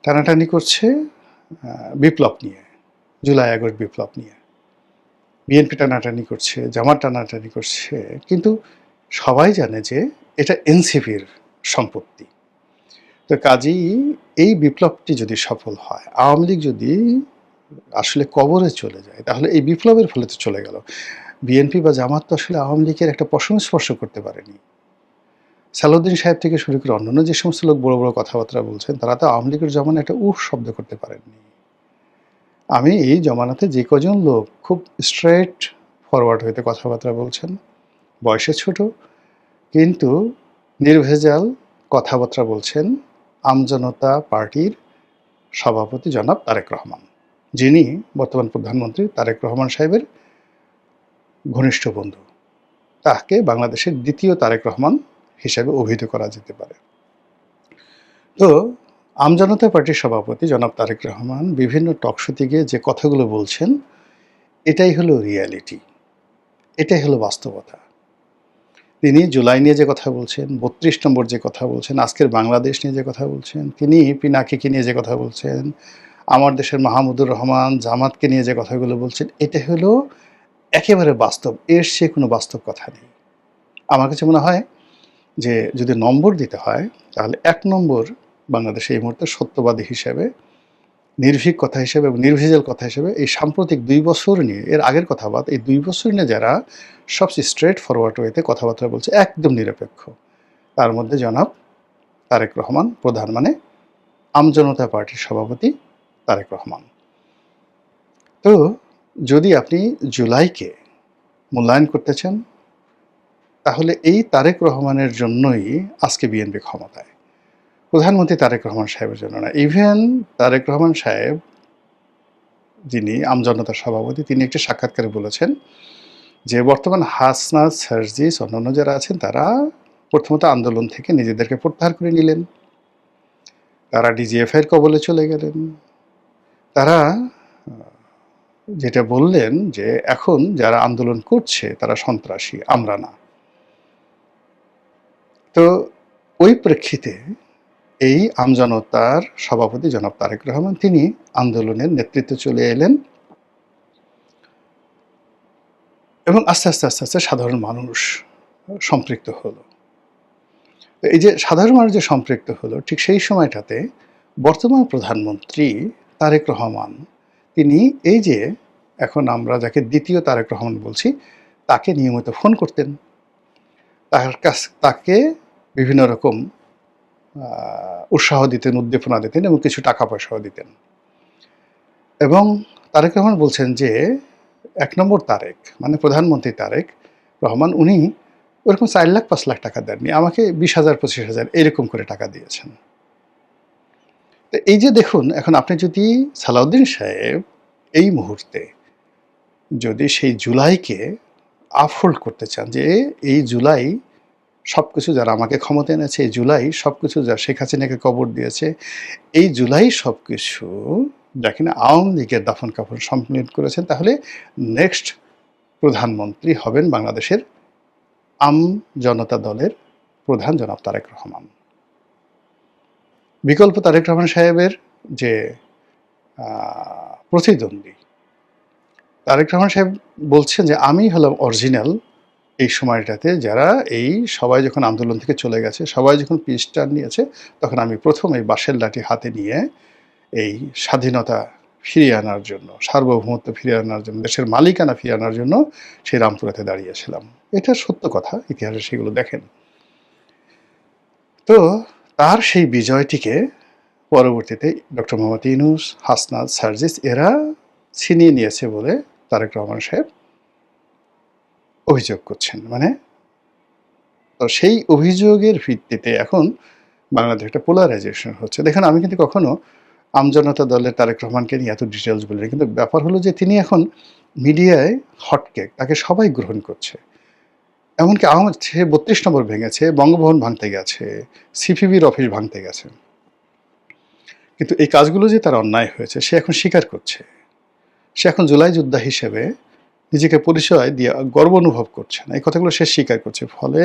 টানাটানি করছে বিপ্লব নিয়ে, জুলাই আগস্ট বিপ্লব নিয়ে। বিএনপি টানাটানি করছে, জামাত টানাটানি করছে, কিন্তু সবাই জানে যে এটা এনসিপির সম্পত্তি। তো কাজেই এই বিপ্লবটি যদি সফল হয়, আওয়ামী লীগ যদি আসলে কবরে চলে যায়, তাহলে এই বিপ্লবের ফলে তো চলে গেল। বিএনপি বা জামাত তো আসলে আওয়ামী লীগের একটা পশম স্পর্শ করতে পারেনি। সালাউদ্দিন সাহেব থেকে শুরু করে অন্যান্য যে সমস্ত লোক বড় বড় কথাবার্তা বলছেন, তারা তো আওয়ামী লীগের জমানায় একটা উফ শব্দ করতে পারেননি। আমি এই জমানাতে যে কজন লোক খুব স্ট্রেট ফরওয়ার্ড হইতে কথাবার্তা বলছেন, বয়সে ছোট কিন্তু নির্ভেজাল কথাবার্তা বলছেন, আমজনতা পার্টির সভাপতি জনাব তারেক রহমান, যিনি বর্তমান প্রধানমন্ত্রী তারেক রহমান সাহেবের ঘনিষ্ঠ বন্ধু। তাকে বাংলাদেশের দ্বিতীয় তারেক রহমান হিসেবে অভিহিত করা যেতে পারে। তো আমজনতা পার্টির সভাপতি জনাব তারেক রহমান বিভিন্ন টকশোতে গিয়ে যে কথাগুলো বলছেন, এটাই হলো রিয়ালিটি, এটাই হলো বাস্তবতা। তিনি জুলাই নিয়ে যে কথা বলছেন, ৩২ নম্বর যে কথা বলছেন, আজকের বাংলাদেশ নিয়ে যে কথা বলছেন, তিনি পিনাকিকে নিয়ে যে কথা বলছেন, আমার দেশের মাহমুদুর রহমান জামাতকে নিয়ে যে কথাগুলো বলছেন, এটা হলো একেবারে বাস্তব। এর সে কোনো বাস্তব কথা নেই। আমার কাছে মনে হয় যে যদি নম্বর দিতে হয়, তাহলে ১ নম্বর বাংলাদেশে এই মুহূর্তে সত্যবাদী হিসেবে, নির্ভীক কথা হিসেবে এবং নির্ভেজাল কথা হিসেবে এই সাম্প্রতিক ২ বছর নিয়ে, এর আগের কথা বাদ, এই ২ বছর নিয়ে যারা সবচেয়ে স্ট্রেট ফরওয়ার্ড ওয়েতে কথাবার্তা বলছে, একদম নিরপেক্ষ, তার মধ্যে জনাব তারেক রহমান প্রধান, মানে আমজনতা পার্টির সভাপতি তারেক রহমান। তো যদি আপনি জুলাইকে মূল্যায়ন করতে চান, তাহলে এই তারেক রহমানের জন্যই আজকে বিএনপি ক্ষমতায়, প্রধানমন্ত্রী তারেক রহমান সাহেবের জন্য না। ইভেন তারেক রহমান সাহেব, যিনি আমজনতার সভাপতি, তিনি একটি সাক্ষাৎকারে বলেছেন যে বর্তমান হাসনাত, সার্জিস, অন্যান্য যারা আছেন, তারা প্রথমত আন্দোলন থেকে নিজেদেরকে প্রত্যাহার করে নিলেন, তারা ডিজিএফআইয়ের কবলে চলে গেলেন। তারা যেটা বললেন যে এখন যারা আন্দোলন করছে তারা সন্ত্রাসী, আমরা না। তো ওই প্রেক্ষিতে এই আমজনতার সভাপতি জনাব তারেক রহমান, তিনি আন্দোলনের নেতৃত্বে চলে এলেন এবং আস্তে আস্তে আস্তে আস্তে সাধারণ মানুষ সম্পৃক্ত হলো। এই যে সাধারণ মানুষ যে সম্পৃক্ত হলো, ঠিক সেই সময়টাতে বর্তমান প্রধানমন্ত্রী তারেক রহমান, তিনি এই যে এখন আমরা যাকে দ্বিতীয় তারেক রহমান বলছি, তাকে নিয়মিত ফোন করতেন, তাকে বিভিন্ন রকম উৎসাহ দিতেন, উদ্দীপনা দিতেন এবং কিছু টাকা পয়সাও দিতেন। এবং তারেক রহমান বলছেন যে ১ নম্বর তারেক, মানে প্রধানমন্ত্রী তারেক রহমান, উনি ওরকম ৪ লাখ ৫ লাখ টাকা দেননি, আমাকে ২০,০০০ ২৫,০০০ এরকম করে টাকা দিয়েছেন। তো এই যে দেখুন, এখন আপনি যদি সালাউদ্দিন সাহেব এই মুহূর্তে যদি সেই জুলাইকে আপহোল্ড করতে চান, যে এই জুলাই সব কিছু যারা আমাকে ক্ষমতা এনেছে, এই জুলাই সব কিছু যা শেখ হাসিনাকে কবর দিয়েছে, এই জুলাই সব কিছু যা কিনা আওয়ামী লীগের দাফন কাফন সম্পন্ন করেছেন, তাহলে নেক্সট প্রধানমন্ত্রী হবেন বাংলাদেশের জনতা দলের প্রধান জনাব তারেক রহমান। বিকল্প তারেক রহমান সাহেবের যে প্রতিদ্বন্দ্বী, তারেক রহমান সাহেব বলছেন যে আমি হলাম অরিজিনাল এই সময়টাতে, যারা এই সবাই যখন আন্দোলন থেকে চলে গেছে, সবাই যখন পিস টার্ন নিয়েছে, তখন আমি প্রথম এই বাঁশের লাঠি হাতে নিয়ে এই স্বাধীনতা ফিরিয়ে আনার জন্য, সার্বভৌমত্ব ফিরিয়ে আনার জন্য, দেশের মালিকানা ফিরিয়ে আনার জন্য সেই রামপুরাতে দাঁড়িয়েছিলাম। এটা সত্য কথা, ইতিহাসে সেগুলো দেখেন। তো তার সেই বিজয়টিকে পরবর্তীতে ডক্টর মোহাম্মদ ইউনূস, হাসনাত, সার্জিস এরা ছিনিয়ে নিয়েছে বলে তারেক রহমান সাহেব অভিযোগ করছেন। মানে তো সেই অভিযোগের ভিত্তিতে এখন বাংলাদেশে একটা পোলারাইজেশন হচ্ছে। দেখেন, আমি কিন্তু কখনো আমজনতা দলের তারেক রহমানকে নিয়ে এত ডিটেলস বলিনি, কিন্তু ব্যাপার হলো যে তিনি এখন মিডিয়ায় হটকেক, তাকে সবাই গ্রহণ করছে। এমনকি সে ৩২ নম্বর ভেঙেছে, বঙ্গভবন ভাঙতে গেছে, সিপিবির অফিস ভাঙতে গেছে, কিন্তু এই কাজগুলো যে তার অন্যায় হয়েছে সে এখন স্বীকার করছে। সে এখন জুলাই যোদ্ধা হিসেবে নিজেকে পরিচয় দিয়ে গর্ব অনুভব করছে না, এই কথাগুলো সে স্বীকার করছে। ফলে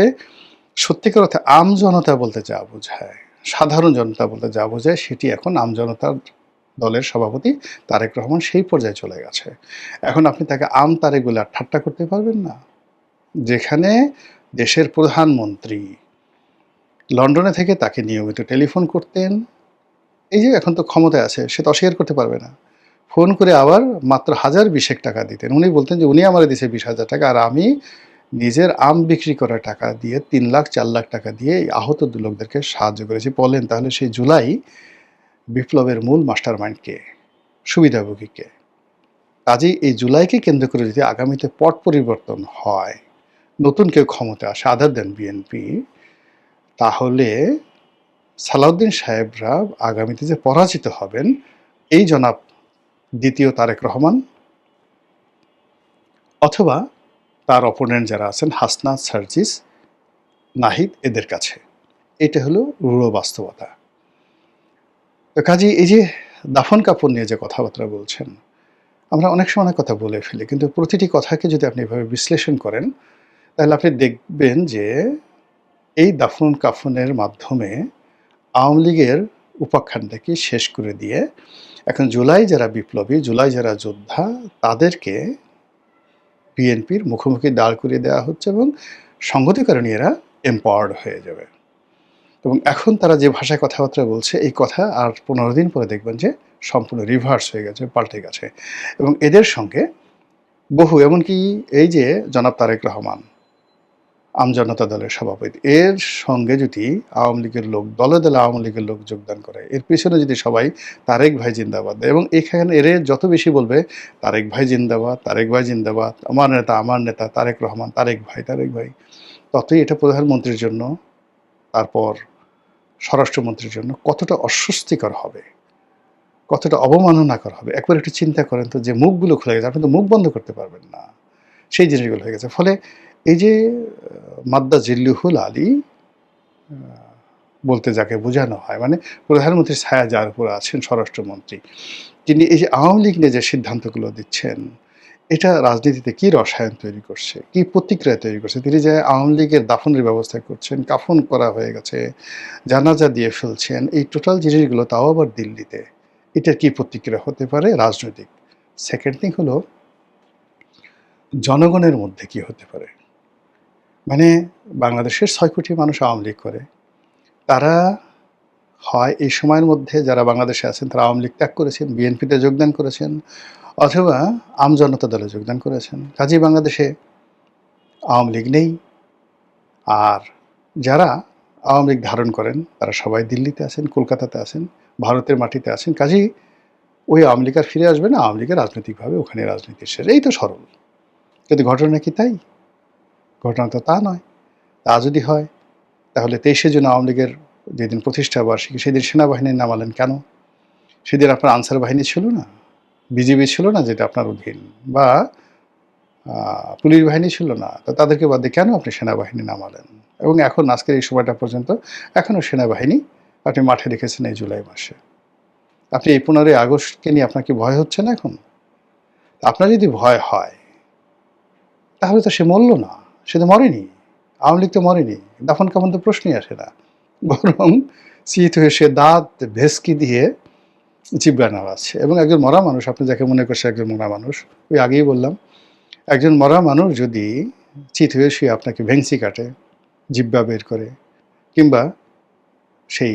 সত্যিকার অর্থে আমজনতা বলতে যা বোঝায়, সাধারণ জনতা বলতে যা বোঝায়, সেটি এখন আমজনতার দলের সভাপতি তারেক রহমান সেই পর্যায়ে চলে গেছে। এখন আপনি তাকে আম তারেক বলে আর ঠাট্টা করতে পারবেন না। যেখানে দেশের প্রধানমন্ত্রী লন্ডনে থেকে তাকে নিয়মিত টেলিফোন করতেন, এই যে এখন তো ক্ষমতায় আছে, সে তো অস্বীকার করতে পারবে না, ফোন করে আবার মাত্র ১,০২০ টাকা দিতেন। উনি বলতেন যে উনি আমার দিয়েছে ২০,০০০ টাকা, আর আমি নিজের আম বিক্রি করা টাকা দিয়ে 3 লাখ 4 লাখ টাকা দিয়ে এই আহত লোকদেরকে সাহায্য করেছি। বলেন তাহলে সেই জুলাই বিপ্লবের মূল মাস্টার মাইন্ড কে, সুবিধাভোগী কে? কাজেই এই জুলাইকে কেন্দ্র করে যদি আগামীতে পট পরিবর্তন হয়, নতুন কেউ ক্ষমতা আসে আদার দেন বিএনপি, তাহলে সালাউদ্দিন সাহেবরা আগামীতে যে পরাজিত হবেন এই জনাব দ্বিতীয় তারেক রহমান অথবা তার অপোনেন্ট যারা আছেন হাসনাত, সার্জিস, নাহিদ, এদের কাছে। এটা হলো রূঢ় বাস্তবতা। তো কাজেই এই যে দাফন কাফন নিয়ে যে কথাবার্তা বলছেন, আমরা অনেক সময় অনেক কথা বলে ফেলি, কিন্তু প্রতিটি কথাকে যদি আপনি এভাবে বিশ্লেষণ করেন তাহলে আপনি দেখবেন যে এই দাফন কাফনের মাধ্যমে আওয়ামী লীগের উপাখ্যানটাকে শেষ করে দিয়ে এখন জুলাই যারা বিপ্লবী, জুলাই যারা যোদ্ধা, তাদেরকে বিএনপির মুখোমুখি দাঁড় করিয়ে দেওয়া হচ্ছে এবং সংগতিকারণে এরা এম্পাওয়ার্ড হয়ে যাবে। এবং এখন তারা যে ভাষায় কথাবার্তা বলছে, এই কথা আর 15 দিন পরে দেখবেন যে সম্পূর্ণ রিভার্স হয়ে গেছে, পাল্টে গেছে। এবং এদের সঙ্গে বহু, এমনকি এই যে জনাব তারেক রহমান আমজনতা দলের সভাপতি, এর সঙ্গে যদি আওয়ামী লীগের লোক, দলে দলে আওয়ামী লীগের লোক যোগদান করে, এর পিছনে যদি সবাই তারেক ভাই জিন্দাবাদ দেয়, এবং এখানে এর যত বেশি বলবে তারেক ভাই জিন্দাবাদ, তারেক ভাই জিন্দাবাদ, আমার নেতা তারেক রহমান, তারেক ভাই, ততই এটা প্রধানমন্ত্রীর জন্য, তারপর স্বরাষ্ট্রমন্ত্রীর জন্য কতটা অস্বস্তিকর হবে, কতটা অবমাননাকর হবে। একবার একটু চিন্তা করেন তো, যে মুখগুলো খুলে গেছে, আপনি তো মুখ বন্ধ করতে পারবেন না, সেই জিনিসগুলো হয়ে গেছে। ফলে এই যে মাদ্দা জিল্লুহুল আলী বলতে যাকে বোঝানো হয়, মানে প্রধানমন্ত্রীর ছায়া যার উপর আছেন স্বরাষ্ট্রমন্ত্রী, তিনি এই যে আওয়ামী লীগ নিয়ে যে সিদ্ধান্তগুলো দিচ্ছেন, এটা রাজনীতিতে কি রসায়ন তৈরি করছে, কি প্রতিক্রিয়া তৈরি করছে। তিনি যে আওয়ামী লীগের দাফনের ব্যবস্থা করছেন, কাফন করা হয়ে গেছে, জানাজা দিয়ে ফেলছেন, এই টোটাল জিনিসগুলো, তাও আবার দিল্লিতে, এটার কি প্রতিক্রিয়া হতে পারে রাজনৈতিক। সেকেন্ড থিং হলো জনগণের মধ্যে কি হতে পারে। মানে বাংলাদেশের 6 কোটি মানুষ আওয়ামী লীগ করে, তারা হয় এই সময়ের মধ্যে যারা বাংলাদেশে আছেন তারা আওয়ামী লীগ ত্যাগ করেছেন, বিএনপিতে যোগদান করেছেন, অথবা আমজনতা দলে যোগদান করেছেন। কাজেই বাংলাদেশে আওয়ামী লীগ নেই। আর যারা আওয়ামী লীগ ধারণ করেন তারা সবাই দিল্লিতে আছেন, কলকাতাতে আছেন, ভারতের মাটিতে আছেন। কাজেই ওই আওয়ামী লীগ আর ফিরে আসবে না, আওয়ামী লীগের রাজনৈতিকভাবে ওখানে রাজনীতি শেষ। এই তো সরল। কিন্তু ঘটনা কি তাই? ঘটনা তো তা নয়। তা যদি হয় তাহলে 23শে জুন আওয়ামী লীগের যেদিন প্রতিষ্ঠা বার্ষিকী, সেদিন সেনাবাহিনী নামালেন কেন? সেদিন আপনার আনসার বাহিনী ছিল না, বিজিবি ছিল না যেটা আপনার অধীন, বা পুলিশ বাহিনী ছিল না, তো তাদেরকে বাদে কেন আপনি সেনাবাহিনী নামালেন? এবং এখন আজকের এই সময়টা পর্যন্ত এখনও সেনাবাহিনী আপনি মাঠে রেখেছেন এই জুলাই মাসে। আপনি এই 15ই আগস্টকে নিয়ে আপনার কি ভয় হচ্ছে না এখন? আপনার যদি ভয় হয় তাহলে তো সে মরল না, সে তো মরেনি, আওয়ামী লীগ তো মরেনি, দাফন কাফন তো প্রশ্নই আসে না, বরং চিত হয়ে সে দাঁত ভেস্কি দিয়ে জিব্বা নাড়াচ্ছে। এবং একজন মরা মানুষ, আপনি যাকে মনে করছে একজন মরা মানুষ, ওই আগেই বললাম, একজন মরা মানুষ যদি চিত হয়ে শুয়ে আপনাকে ভেংসি কাটে, জিব্বা বের করে, কিংবা সেই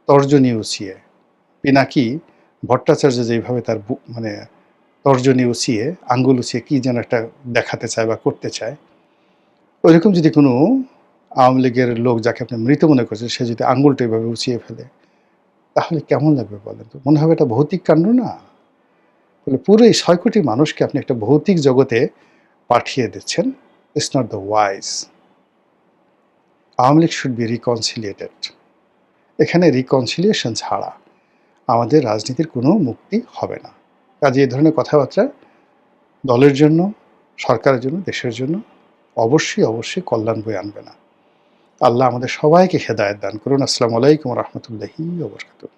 তর্জনী উচিয়ে, পিনাকি ভট্টাচার্য যেইভাবে তার মানে তর্জনী উচিয়ে, আঙ্গুল উচিয়ে কী যেন একটা দেখাতে চায় বা করতে চায়, ওইরকম যদি কোনো আওয়ামী লীগের লোক যাকে আপনি মৃত মনে করছেন সে যদি আঙ্গুলটা এভাবে উচিয়ে ফেলে, তাহলে কেমন লাগবে বলেন তো? মনে হবে এটা ভৌতিক কাণ্ড না? বলে পুরো এই 6 কোটি মানুষকে আপনি একটা ভৌতিক জগতে পাঠিয়ে দিচ্ছেন। It's not the wise. Awami League should be reconciliated. এখানে রিকনসিলিয়েশন ছাড়া আমাদের রাজনীতির কোনো মুক্তি হবে না। কাজে এই ধরনের কথাবার্তা দলের জন্য, সরকারের জন্য, দেশের জন্য অবশ্যই কল্যাণ বয়ে আনবে না। আল্লাহ আমাদের সবাইকে হেদায়েত দান করুন। আসসালামু আলাইকুম রহমতুল্লাহি ওয়া বারাকাতুহু।